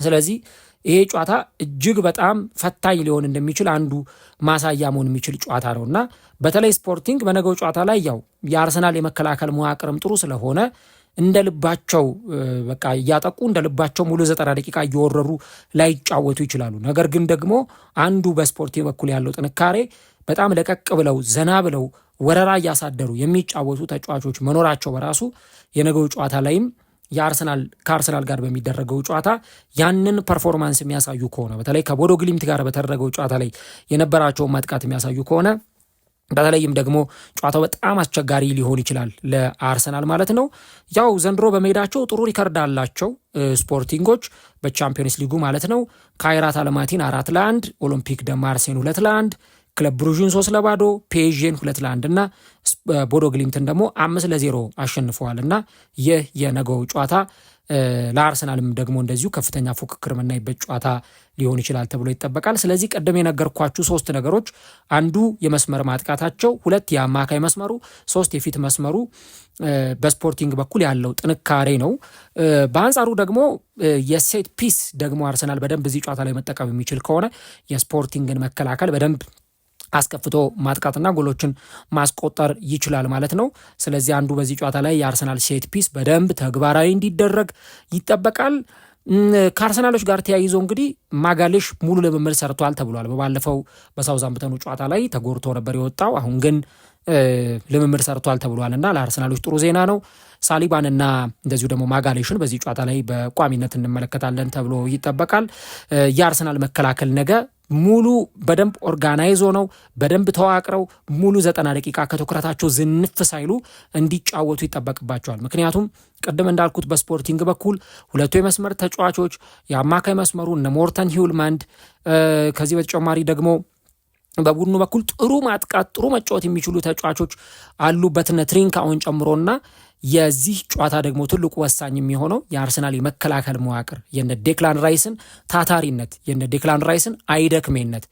ስለዚህ ይሄ ጨዋታ እጅግ በጣም ፈታኝ ሊሆን እንደሚችል አንዱ ማሳያ መሆን የሚችል ጨዋታ ነውና በተለይ ስፖርቲንግ በነገው ጨዋታ ላይ ያው የአርሰናል የመከላከል መዋቅርም ጥሩ ስለሆነ እንደ ልባቸው በቃ እያጠቁ እንደ ልባቸው ሙሉ 90 ደቂቃ እየወረሩ ላይ ይጫወቱ ይችላሉ። ነገር ግን ደግሞ አንዱ በስፖርቲንግ በኩል ያለው ጥንካሬ በጣም ለቀቅ ብለው ዘና ብለው ወረራ እያሳደሩ የሚጫወቱ ተጫዋቾች መኖራቸው በራሱ የነገው ጨዋታ ላይም ከአርሰናል ጋር በሚደረገው ጨዋታ ያንን ፐርፎርማንስ የሚያሳዩ ከሆነ በተለይ ከቦዶ ግሊምት ጋር በተደረገው ጨዋታ ላይ የነበራቸውን ማጥቃት የሚያሳዩ ከሆነ በተለይም ደግሞ ጨዋታው በጣም አስቸጋሪ ሊሆን ይችላል ለአርሰናል ማለት ነው። ያው ዘንድሮ በሜዳቸው ጥሩ ሪከርድ አላቸው ስፖርቲንጎች በቻምፒዮንስ ሊጉ ማለት ነው። ካይራት አለማቲን 4-1፣ ኦሎምፒክ ደ ማርሴን 2-1፣ ክለብ ብሩዥን 3-0፣ ፔዥን 2-1 እና ቦዶ ግሊምትን ደግሞ 5-0 አሸንፈዋል እና ይህ የነገው ጨዋታ ለአርሰናልም ደግሞ እንደዚሁ ከፍተኛ ፉክክር የምናይበት ጨዋታ ሊሆን ይችላል ተብሎ ይጠበቃል። ስለዚህ ቀደም የነገርኳችሁ 3 ነገሮች አንዱ የመስመር ማጥቃታቸው፣ 2 የአማካይ መስመሩ፣ 3 የፊት መስመሩ በስፖርቲንግ በኩል ያለው ጥንካሬ ነው። በአንጻሩ ደግሞ የሴት ፒስ ደግሞ አርሰናል በደንብ እዚህ ጨዋታ ላይ መጠቀም የሚችል ከሆነ የስፖርቲንግን መከላከል በደንብ አስከፍቶ ማጥቃትና ጎሎችን ማስቆጠር ይችላል ማለት ነው። ስለዚህ አንዱ በዚህ ጨዋታ ላይ የአርሰናል ሴት ፒስ በደንብ ተግባራዊ እንዲደረግ ይጠበቃል። ከአርሰናሎች ጋር ተያይዞ እንግዲህ ማጋሌሽ ሙሉ ልምምድ ሰርቷል ተብሏል። በባለፈው በሳውዛምፕተኑ ጨዋታ ላይ ተጎድቶ ነበር የወጣው። አሁን ግን ልምምድ ሰርቷል ተብሏል እና ለአርሰናሎች ጥሩ ዜና ነው። ሳሊባንና እንደዚሁ ደግሞ ማጋሌሽን በዚህ ጨዋታ ላይ በቋሚነት እንመለከታለን ተብሎ ይጠበቃል። የአርሰናል መከላከል ነገ ሙሉ በደንብ ኦርጋናይዞ ነው በደንብ ተዋቅረው ሙሉ 90 ደቂቃ ከትኩረታቸው ዝንፍ ሳይሉ እንዲጫወቱ ይጠበቅባቸዋል። ምክንያቱም ቅድም እንዳልኩት በስፖርቲንግ በኩል 2 የመስመር ተጫዋቾች የአማካይ መስመሩ እነ ሞርተን ሂውልማንድ ከዚህ በተጨማሪ ደግሞ በቡድኑ በኩል ጥሩ ማጥቃት ጥሩ መጫወት የሚችሉ ተጫዋቾች አሉበትነ ትሪንካውን ጨምሮና የዚህ ጨዋታ ደግሞ ትልቁ ወሳኝ የሚሆነው የአርሰናል የመከላከል መዋቅር የነ ዴክላን ራይስን ታታሪነት የነ ዴክላን ራይስን አይደክሜነት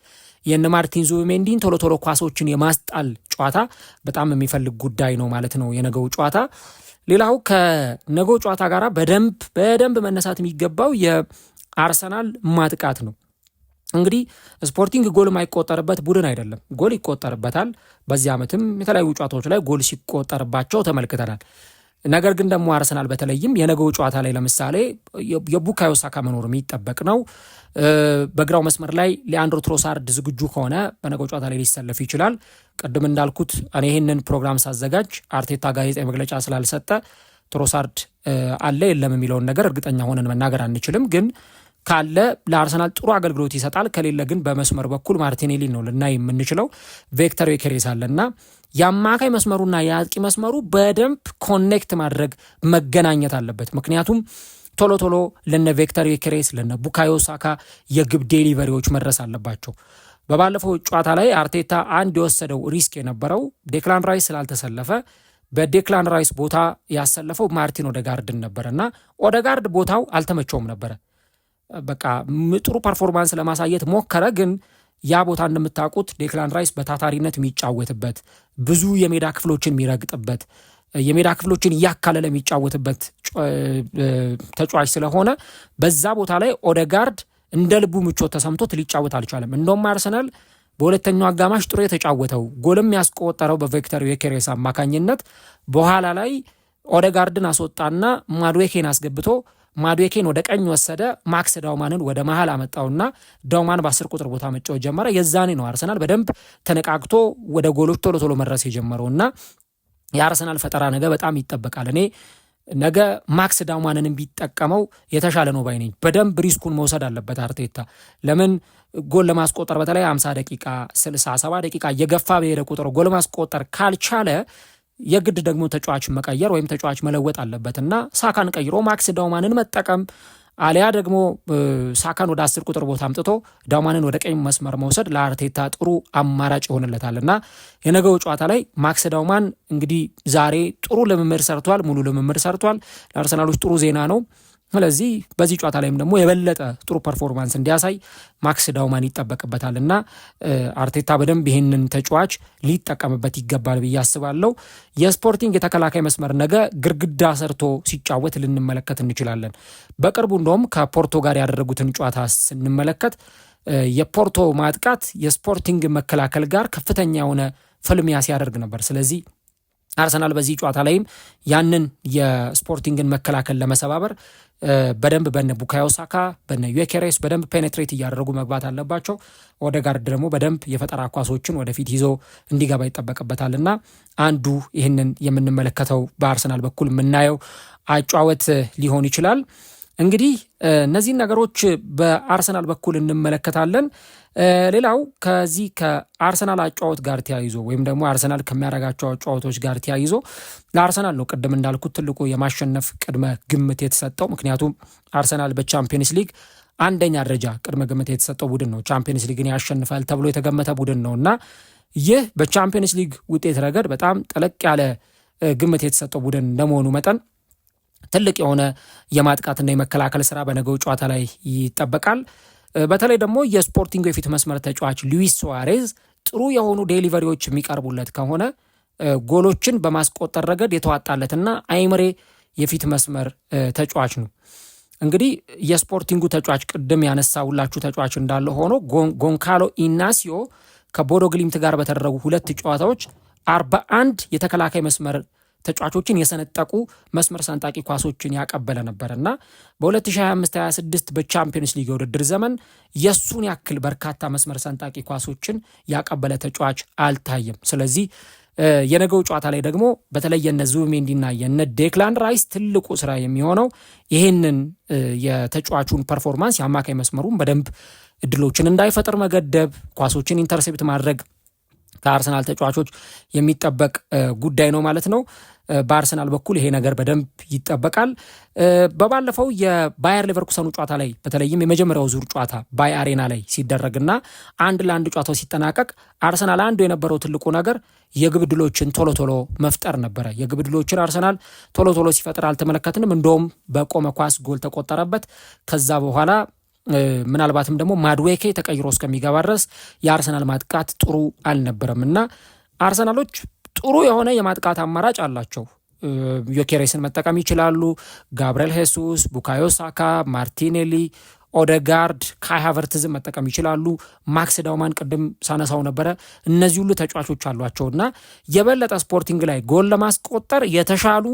የነ ማርቲን ዙቢሜንዲን ቶሎ ኳሶችን የማስጣል ጨዋታ በጣም የሚፈልግ ጉዳይ ነው ማለት ነው የነገው ጨዋታ። ሌላው ከነገው ጨዋታ ጋር በደንብ መነሳት የሚገባው የአርሰናል ማጥቃት ነው። እንግዲህ ስፖርቲንግ ጎል የማይቆጠርበት ቡድን አይደለም። ጎል ይቆጠርበታል። በዚህ ዓመትም የተለያዩ ጨዋታዎች ላይ ጎል ሲቆጠርባቸው ተመልክተናል። ነገር ግን ደግሞ አርሰናል በተለይም የነገው ጨዋታ ላይ ለምሳሌ የቡካዮ ሳካ መኖር የሚጠበቅ ነው። በግራው መስመር ላይ ሊያንድሮ ትሮሳርድ ዝግጁ ከሆነ በነገው ጨዋታ ላይ ሊሰለፍ ይችላል። ቅድም እንዳልኩት እኔ ይህንን ፕሮግራም ሳዘጋጅ አርቴታ ጋዜጣዊ መግለጫ ስላልሰጠ ትሮሳርድ አለ የለም የሚለውን ነገር እርግጠኛ ሆነን መናገር አንችልም። ግን ካለ ለአርሰናል ጥሩ አገልግሎት ይሰጣል። ከሌለ ግን በመስመር በኩል ማርቲኔሊ ነው ልናይ የምንችለው። ቪክተር ዮኬሬስ አለና የአማካይ መስመሩና የአጥቂ መስመሩ በደንብ ኮኔክት ማድረግ መገናኘት አለበት። ምክንያቱም ቶሎ ለነ ቪክተር ዮኬሬስ ለነ ቡካዮ ሳካ የግብ ዴሊቨሪዎች መድረስ አለባቸው። በባለፈው ጨዋታ ላይ አርቴታ አንድ የወሰደው ሪስክ የነበረው ዴክላን ራይስ ስላልተሰለፈ በዴክላን ራይስ ቦታ ያሰለፈው ማርቲን ኦዴጋርድን ነበርና ኦዴጋርድ ቦታው አልተመቸውም ነበረ። በቃ ጥሩ ፐርፎርማንስ ለማሳየት ሞከረ። ግን ያ ቦታ እንደምታውቁት ዴክላን ራይስ በታታሪነት የሚጫወትበት ብዙ የሜዳ ክፍሎችን የሚረግጥበት የሜዳ ክፍሎችን እያካለለ የሚጫወትበት ተጫዋች ስለሆነ በዛ ቦታ ላይ ኦዴጋርድ እንደ ልቡ ምቾት ተሰምቶት ሊጫወት አልቻለም። እንደውም አርሰናል በሁለተኛው አጋማሽ ጥሩ የተጫወተው ጎልም ያስቆጠረው በቪክተር ዮኬሬስ አማካኝነት በኋላ ላይ ኦዴጋርድን አስወጣና ማድዌኬን አስገብቶ ማድዌኬን ወደ ቀኝ ወሰደ። ማክስ ዳውማንን ወደ መሃል አመጣውና ዳውማን በ10 ቁጥር ቦታ መጫወት ጀመረ። የዛኔ ነው አርሰናል በደንብ ተነቃቅቶ ወደ ጎሎች ቶሎ መድረስ የጀመረውና የአርሰናል ፈጠራ ነገ በጣም ይጠበቃል። እኔ ነገ ማክስ ዳውማንን ቢጠቀመው የተሻለ ነው ባይ ነኝ። በደንብ ሪስኩን መውሰድ አለበት አርቴታ። ለምን ጎል ለማስቆጠር በተለይ 50 ደቂቃ 60 70 ደቂቃ እየገፋ በሄደ ቁጥር ጎል ማስቆጠር ካልቻለ የግድ ደግሞ ተጫዋች መቀየር ወይም ተጫዋች መለወጥ አለበትና ሳካን ቀይሮ ማክስ ዳውማንን መጠቀም አሊያ ደግሞ ሳካን ወደ 10 ቁጥር ቦታ አምጥቶ ዳውማንን ወደ ቀኝ መስመር መውሰድ ለአርቴታ ጥሩ አማራጭ ይሆንለታልና የነገው ጨዋታ ላይ ማክስ ዳውማን እንግዲህ ዛሬ ጥሩ ልምምድ ሰርቷል፣ ሙሉ ልምምድ ሰርቷል። ለአርሰናሎች ጥሩ ዜና ነው። ስለዚህ በዚህ ጨዋታ ላይም ደግሞ የበለጠ ጥሩ ፐርፎርማንስ እንዲያሳይ ማክስ ዳውማን ይጠበቅበታልና አርቴታ በደንብ ይህንን ተጫዋች ሊጠቀምበት ይገባል ብዬ አስባለሁ። የስፖርቲንግ የተከላካይ መስመር ነገ ግርግዳ ሰርቶ ሲጫወት ልንመለከት እንችላለን። በቅርቡ እንደውም ከፖርቶ ጋር ያደረጉትን ጨዋታ ስንመለከት የፖርቶ ማጥቃት የስፖርቲንግ መከላከል ጋር ከፍተኛ የሆነ ፍልሚያ ሲያደርግ ነበር። ስለዚህ አርሰናል በዚህ ጨዋታ ላይም ያንን የስፖርቲንግን መከላከል ለመሰባበር በደንብ በነ ቡካዮ ሳካ በነ ዩኬሬስ በደንብ ፔኔትሬት እያደረጉ መግባት አለባቸው። ኦዴጋርድ ደግሞ በደንብ የፈጠራ ኳሶችን ወደፊት ይዞ እንዲገባ ይጠበቅበታልና አንዱ ይህንን የምንመለከተው በአርሰናል በኩል የምናየው አጫወት ሊሆን ይችላል። እንግዲህ እነዚህን ነገሮች በአርሰናል በኩል እንመለከታለን። ሌላው ከዚህ ከአርሰናል አጫወት ጋር ተያይዞ ወይም ደግሞ አርሰናል ከሚያደርጋቸው አጫወቶች ጋር ተያይዞ ለአርሰናል ነው ቅድም እንዳልኩት ትልቁ የማሸነፍ ቅድመ ግምት የተሰጠው። ምክንያቱም አርሰናል በቻምፒየንስ ሊግ አንደኛ ደረጃ ቅድመ ግምት የተሰጠው ቡድን ነው። ቻምፒየንስ ሊግን ያሸንፋል ተብሎ የተገመተ ቡድን ነው እና ይህ በቻምፒየንስ ሊግ ውጤት ረገድ በጣም ጠለቅ ያለ ግምት የተሰጠው ቡድን እንደመሆኑ መጠን ትልቅ የሆነ የማጥቃትና የመከላከል ስራ በነገው ጨዋታ ላይ ይጠበቃል። በተለይ ደግሞ የስፖርቲንግ የፊት መስመር ተጫዋች ሉዊስ ሱዋሬዝ ጥሩ የሆኑ ዴሊቨሪዎች የሚቀርቡለት ከሆነ ጎሎችን በማስቆጠር ረገድ የተዋጣለትና አይምሬ የፊት መስመር ተጫዋች ነው። እንግዲህ የስፖርቲንጉ ተጫዋች ቅድም ያነሳውላችሁ ተጫዋች እንዳለ ሆኖ ጎንካሎ ኢናሲዮ ከቦዶ ግሊምት ጋር በተደረጉ 2 ጨዋታዎች 41 የተከላካይ መስመር ተጫዋቾችን የሰነጠቁ መስመር ሰንጣቂ ኳሶችን ያቀበለ ነበርና በ2025-26 በቻምፒየንስ ሊግ ውድድር ዘመን የሱን ያክል በርካታ መስመር ሰንጣቂ ኳሶችን ያቀበለ ተጫዋች አልታየም። ስለዚህ የነገው ጨዋታ ላይ ደግሞ በተለይ የነ ዙቢሜንዲና የነ ዴክላን ራይስ ትልቁ ስራ የሚሆነው ይህንን የተጫዋቹን ፐርፎርማንስ የአማካይ መስመሩን በደንብ እድሎችን እንዳይፈጥር መገደብ፣ ኳሶችን ኢንተርሴፕት ማድረግ ከአርሰናል ተጫዋቾች የሚጠበቅ ጉዳይ ነው ማለት ነው። በአርሰናል በኩል ይሄ ነገር በደንብ ይጠበቃል። በባለፈው የባየር ሌቨርኩሰኑ ጨዋታ ላይ በተለይም የመጀመሪያው ዙር ጨዋታ ባይ አሬና ላይ ሲደረግና 1-1 ጨዋታው ሲጠናቀቅ አርሰናል አንዱ የነበረው ትልቁ ነገር የግብ ዕድሎችን ቶሎ ቶሎ መፍጠር ነበረ። የግብ ዕድሎችን አርሰናል ቶሎ ቶሎ ሲፈጥር አልተመለከትንም። እንደውም በቆመ ኳስ ጎል ተቆጠረበት። ከዛ በኋላ ምናልባትም ደግሞ ማድዌኬ ተቀይሮ እስከሚገባ ድረስ የአርሰናል ማጥቃት ጥሩ አልነበረም እና አርሰናሎች ጥሩ የሆነ የማጥቃት አማራጭ አላቸው። ዩኬሬስን መጠቀም ይችላሉ። ጋብርኤል ሄሱስ፣ ቡካዮ ሳካ፣ ማርቲኔሊ፣ ኦዴጋርድ፣ ካይ ሃቨርትዝን መጠቀም ይችላሉ። ማክስ ዳውማን ቅድም ሳነሳው ነበረ። እነዚህ ሁሉ ተጫዋቾች አሏቸውና የበለጠ ስፖርቲንግ ላይ ጎል ለማስቆጠር የተሻሉ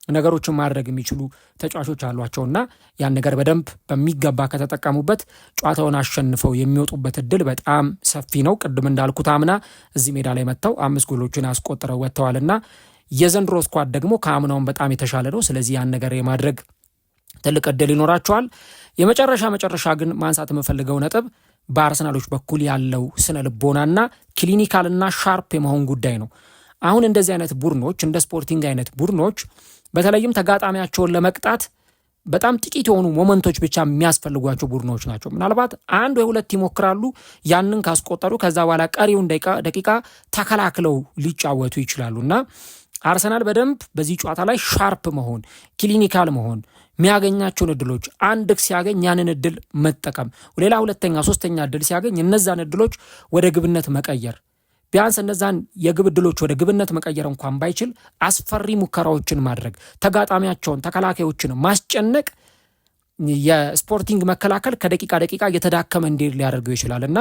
ነገሮችን ማድረግ የሚችሉ ተጫዋቾች አሏቸውና ያን ነገር በደንብ በሚገባ ከተጠቀሙበት ጨዋታውን አሸንፈው የሚወጡበት እድል በጣም ሰፊ ነው። ቅድም እንዳልኩት አምና እዚህ ሜዳ ላይ መጥተው 5 ጎሎችን አስቆጥረው ወጥተዋልና የዘንድሮ ስኳድ ደግሞ ከአምናውን በጣም የተሻለ ነው። ስለዚህ ያን ነገር የማድረግ ትልቅ እድል ይኖራቸዋል። የመጨረሻ ግን ማንሳት የምፈልገው ነጥብ በአርሰናሎች በኩል ያለው ስነ ልቦናና ክሊኒካልና ሻርፕ የመሆን ጉዳይ ነው። አሁን እንደዚህ አይነት ቡድኖች እንደ ስፖርቲንግ አይነት ቡድኖች በተለይም ተጋጣሚያቸውን ለመቅጣት በጣም ጥቂት የሆኑ ሞመንቶች ብቻ የሚያስፈልጓቸው ቡድኖች ናቸው። ምናልባት 1 ወይ 2 ይሞክራሉ። ያንን ካስቆጠሩ ከዛ በኋላ ቀሪውን ደቂቃ ተከላክለው ሊጫወቱ ይችላሉና አርሰናል በደንብ በዚህ ጨዋታ ላይ ሻርፕ መሆን፣ ክሊኒካል መሆን፣ የሚያገኛቸውን እድሎች አንድ ሲያገኝ ያንን እድል መጠቀም፣ ሌላ 2ኛ 3ኛ እድል ሲያገኝ እነዛን እድሎች ወደ ግብነት መቀየር፣ ቢያንስ እነዛን የግብ ዕድሎች ወደ ግብነት መቀየር እንኳን ባይችል አስፈሪ ሙከራዎችን ማድረግ፣ ተጋጣሚያቸውን ተከላካዮችን ማስጨነቅ የስፖርቲንግ መከላከል ከደቂቃ እየተዳከመ እንዲል ሊያደርገው ይችላልና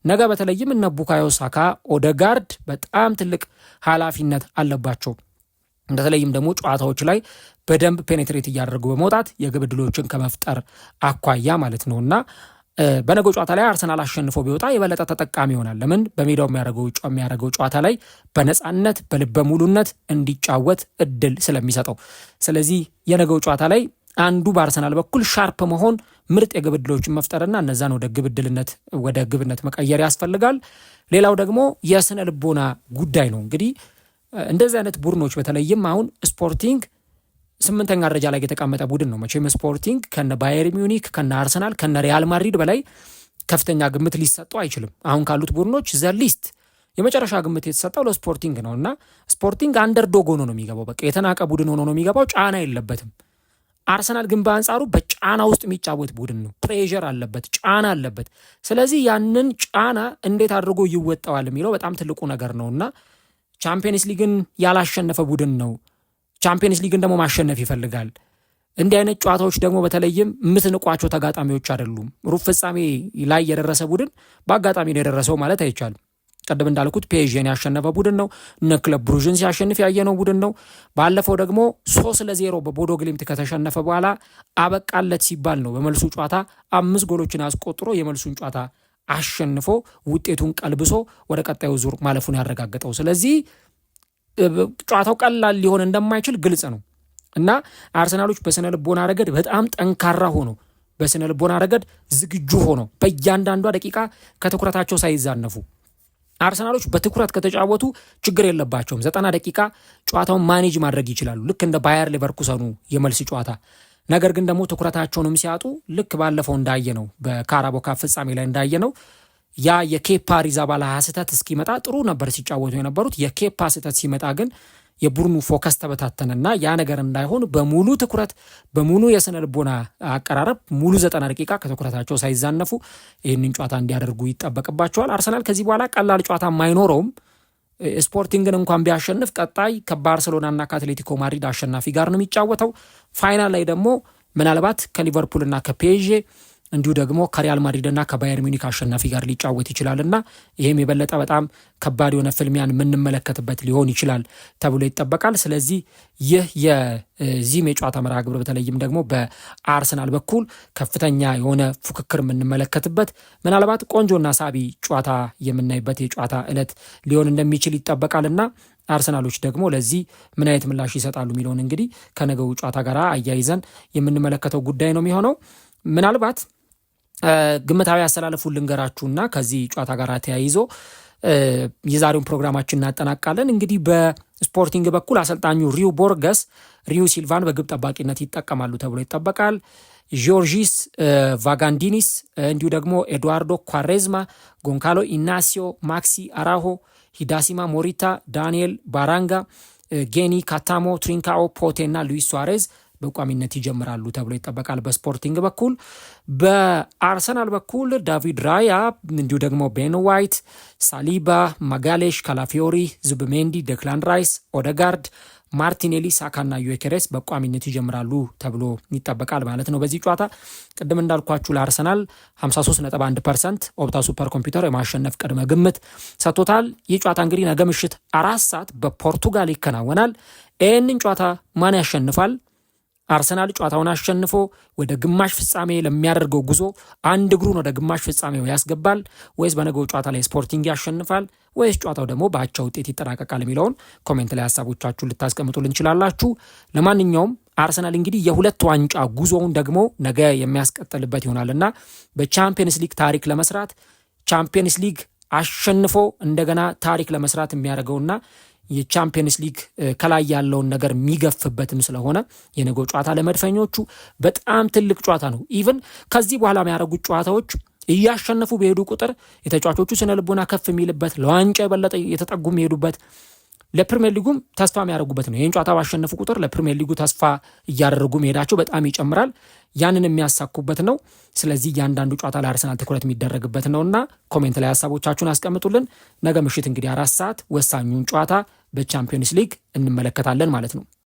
ነገ በተለይም እነ ቡካዮ ሳካ፣ ኦዴጋርድ በጣም ትልቅ ኃላፊነት አለባቸው። በተለይም ደግሞ ጨዋታዎች ላይ በደንብ ፔኔትሬት እያደረጉ በመውጣት የግብ ዕድሎችን ከመፍጠር አኳያ ማለት ነውና በነገው ጨዋታ ላይ አርሰናል አሸንፎ ቢወጣ የበለጠ ተጠቃሚ ይሆናል። ለምን በሜዳው የሚያደርገው ጨዋታ ላይ በነፃነት በልበ ሙሉነት እንዲጫወት እድል ስለሚሰጠው። ስለዚህ የነገው ጨዋታ ላይ አንዱ በአርሰናል በኩል ሻርፕ መሆን፣ ምርጥ የግብ ዕድሎችን መፍጠርና እነዛን ወደ ግብነት መቀየር ያስፈልጋል። ሌላው ደግሞ የስነ ልቦና ጉዳይ ነው። እንግዲህ እንደዚህ አይነት ቡድኖች በተለይም አሁን ስፖርቲንግ 8ኛ ደረጃ ላይ የተቀመጠ ቡድን ነው። መቼም ስፖርቲንግ ከነ ባየር ሚዩኒክ ከነ አርሰናል ከነ ሪያል ማድሪድ በላይ ከፍተኛ ግምት ሊሰጠው አይችልም። አሁን ካሉት ቡድኖች ዘሊስት የመጨረሻ ግምት የተሰጠው ለስፖርቲንግ ነው እና ስፖርቲንግ አንደርዶግ ሆኖ ነው የሚገባው። በቃ የተናቀ ቡድን ሆኖ ነው የሚገባው። ጫና የለበትም። አርሰናል ግን በአንጻሩ በጫና ውስጥ የሚጫወት ቡድን ነው። ፕሬዠር አለበት፣ ጫና አለበት። ስለዚህ ያንን ጫና እንዴት አድርጎ ይወጣዋል የሚለው በጣም ትልቁ ነገር ነውና ቻምፒየንስ ሊግን ያላሸነፈ ቡድን ነው። ቻምፒየንስ ሊግን ደግሞ ማሸነፍ ይፈልጋል። እንዲህ አይነት ጨዋታዎች ደግሞ በተለይም የምትንቋቸው ተጋጣሚዎች አይደሉም። ሩብ ፍጻሜ ላይ የደረሰ ቡድን በአጋጣሚ ነው የደረሰው ማለት አይቻልም። ቀደም እንዳልኩት ፒኤስጂን ያሸነፈ ቡድን ነው። እነ ክለብ ብሩዥን ሲያሸንፍ ያየነው ቡድን ነው። ባለፈው ደግሞ 3-0 በቦዶ ግሊምት ከተሸነፈ በኋላ አበቃለት ሲባል ነው በመልሱ ጨዋታ 5 ጎሎችን አስቆጥሮ የመልሱን ጨዋታ አሸንፎ ውጤቱን ቀልብሶ ወደ ቀጣዩ ዙር ማለፉን ያረጋገጠው። ስለዚህ ጨዋታው ቀላል ሊሆን እንደማይችል ግልጽ ነው እና አርሰናሎች በስነ ልቦና ረገድ በጣም ጠንካራ ሆኖ በስነ ልቦና ረገድ ዝግጁ ሆኖ በእያንዳንዷ ደቂቃ ከትኩረታቸው ሳይዛነፉ አርሰናሎች በትኩረት ከተጫወቱ ችግር የለባቸውም። 90 ደቂቃ ጨዋታውን ማኔጅ ማድረግ ይችላሉ፣ ልክ እንደ ባየር ሌቨርኩሰኑ የመልስ ጨዋታ። ነገር ግን ደግሞ ትኩረታቸውንም ሲያጡ ልክ ባለፈው እንዳየነው በካራቦ ካፕ ፍጻሜ ላይ እንዳየነው ያ የኬፓ አሪዛባላጋ ስህተት እስኪመጣ ጥሩ ነበር ሲጫወቱ የነበሩት። የኬፓ ስህተት ሲመጣ ግን የቡድኑ ፎከስ ተበታተነና ያ ነገር እንዳይሆን በሙሉ ትኩረት በሙሉ የስነ ልቦና አቀራረብ ሙሉ 90 ደቂቃ ከትኩረታቸው ሳይዛነፉ ይህንን ጨዋታ እንዲያደርጉ ይጠበቅባቸዋል። አርሰናል ከዚህ በኋላ ቀላል ጨዋታ አይኖረውም። ስፖርቲንግን እንኳን ቢያሸንፍ ቀጣይ ከባርሴሎናና ከአትሌቲኮ ማድሪድ አሸናፊ ጋር ነው የሚጫወተው። ፋይናል ላይ ደግሞ ምናልባት ከሊቨርፑልና ከፒኤስጂ እንዲሁ ደግሞ ከሪያል ማድሪድና ከባየር ሚኒክ አሸናፊ ጋር ሊጫወት ይችላልና ይህም የበለጠ በጣም ከባድ የሆነ ፍልሚያን የምንመለከትበት ሊሆን ይችላል ተብሎ ይጠበቃል። ስለዚህ ይህ የዚህም የጨዋታ መርሃ ግብር በተለይም ደግሞ በአርሰናል በኩል ከፍተኛ የሆነ ፉክክር የምንመለከትበት ምናልባት ቆንጆና ሳቢ ጨዋታ የምናይበት የጨዋታ ዕለት ሊሆን እንደሚችል ይጠበቃልና አርሰናሎች ደግሞ ለዚህ ምን አይነት ምላሽ ይሰጣሉ የሚለውን እንግዲህ ከነገው ጨዋታ ጋር አያይዘን የምንመለከተው ጉዳይ ነው የሚሆነው። ምናልባት ግምታዊ አሰላለፉን ልንገራችሁና ከዚህ ጨዋታ ጋር ተያይዞ የዛሬውን ፕሮግራማችን እናጠናቃለን። እንግዲህ በስፖርቲንግ በኩል አሰልጣኙ ሪው ቦርገስ ሪው ሲልቫን በግብ ጠባቂነት ይጠቀማሉ ተብሎ ይጠበቃል። ጆርጂስ ቫጋንዲኒስ እንዲሁ ደግሞ ኤድዋርዶ ኳሬዝማ፣ ጎንካሎ ኢናሲዮ፣ ማክሲ አራሆ፣ ሂዳሲማ ሞሪታ፣ ዳንኤል ባራንጋ፣ ጌኒ ካታሞ፣ ትሪንካኦ ፖቴ እና ሉዊስ ሱዋሬዝ በቋሚነት ይጀምራሉ ተብሎ ይጠበቃል በስፖርቲንግ በኩል። በአርሰናል በኩል ዳቪድ ራያ እንዲሁ ደግሞ ቤን ዋይት፣ ሳሊባ፣ ማጋሌሽ፣ ካላፊዮሪ፣ ዙብሜንዲ፣ ዴክላን ራይስ፣ ኦደጋርድ፣ ማርቲኔሊ፣ ሳካና ዩኬሬስ በቋሚነት ይጀምራሉ ተብሎ ይጠበቃል ማለት ነው። በዚህ ጨዋታ ቅድም እንዳልኳችሁ ለአርሰናል 53.1% ኦፕታ ሱፐር ኮምፒውተር የማሸነፍ ቅድመ ግምት ሰጥቶታል። ይህ ጨዋታ እንግዲህ ነገ ምሽት 4 ሰዓት በፖርቱጋል ይከናወናል። ይህንን ጨዋታ ማን ያሸንፋል? አርሰናል ጨዋታውን አሸንፎ ወደ ግማሽ ፍጻሜ ለሚያደርገው ጉዞ አንድ እግሩን ወደ ግማሽ ፍጻሜው ያስገባል ወይስ በነገው ጨዋታ ላይ ስፖርቲንግ ያሸንፋል ወይስ ጨዋታው ደግሞ በአቻ ውጤት ይጠናቀቃል የሚለውን ኮሜንት ላይ ሀሳቦቻችሁን ልታስቀምጡልን እንችላላችሁ። ለማንኛውም አርሰናል እንግዲህ የሁለት ዋንጫ ጉዞውን ደግሞ ነገ የሚያስቀጥልበት ይሆናልና በቻምፒየንስ ሊግ ታሪክ ለመስራት ቻምፒየንስ ሊግ አሸንፎ እንደገና ታሪክ ለመስራት የሚያደርገውና የቻምፒየንስ ሊግ ከላይ ያለውን ነገር የሚገፍበትም ስለሆነ የነገው ጨዋታ ለመድፈኞቹ በጣም ትልቅ ጨዋታ ነው። ኢቭን ከዚህ በኋላ የሚያደርጉት ጨዋታዎች እያሸነፉ በሄዱ ቁጥር የተጫዋቾቹ ስነ ልቦና ከፍ የሚልበት፣ ለዋንጫ የበለጠ የተጠጉ የሚሄዱበት፣ ለፕሪሚየር ሊጉም ተስፋ የሚያደርጉበት ነው። ይህን ጨዋታ ባሸነፉ ቁጥር ለፕሪሚየር ሊጉ ተስፋ እያደረጉ መሄዳቸው በጣም ይጨምራል። ያንን የሚያሳኩበት ነው። ስለዚህ እያንዳንዱ ጨዋታ ለአርሰናል ትኩረት የሚደረግበት ነውና ኮሜንት ላይ ሀሳቦቻችሁን አስቀምጡልን። ነገ ምሽት እንግዲህ 4 ሰዓት ወሳኙን ጨዋታ በቻምፒየንስ ሊግ እንመለከታለን ማለት ነው።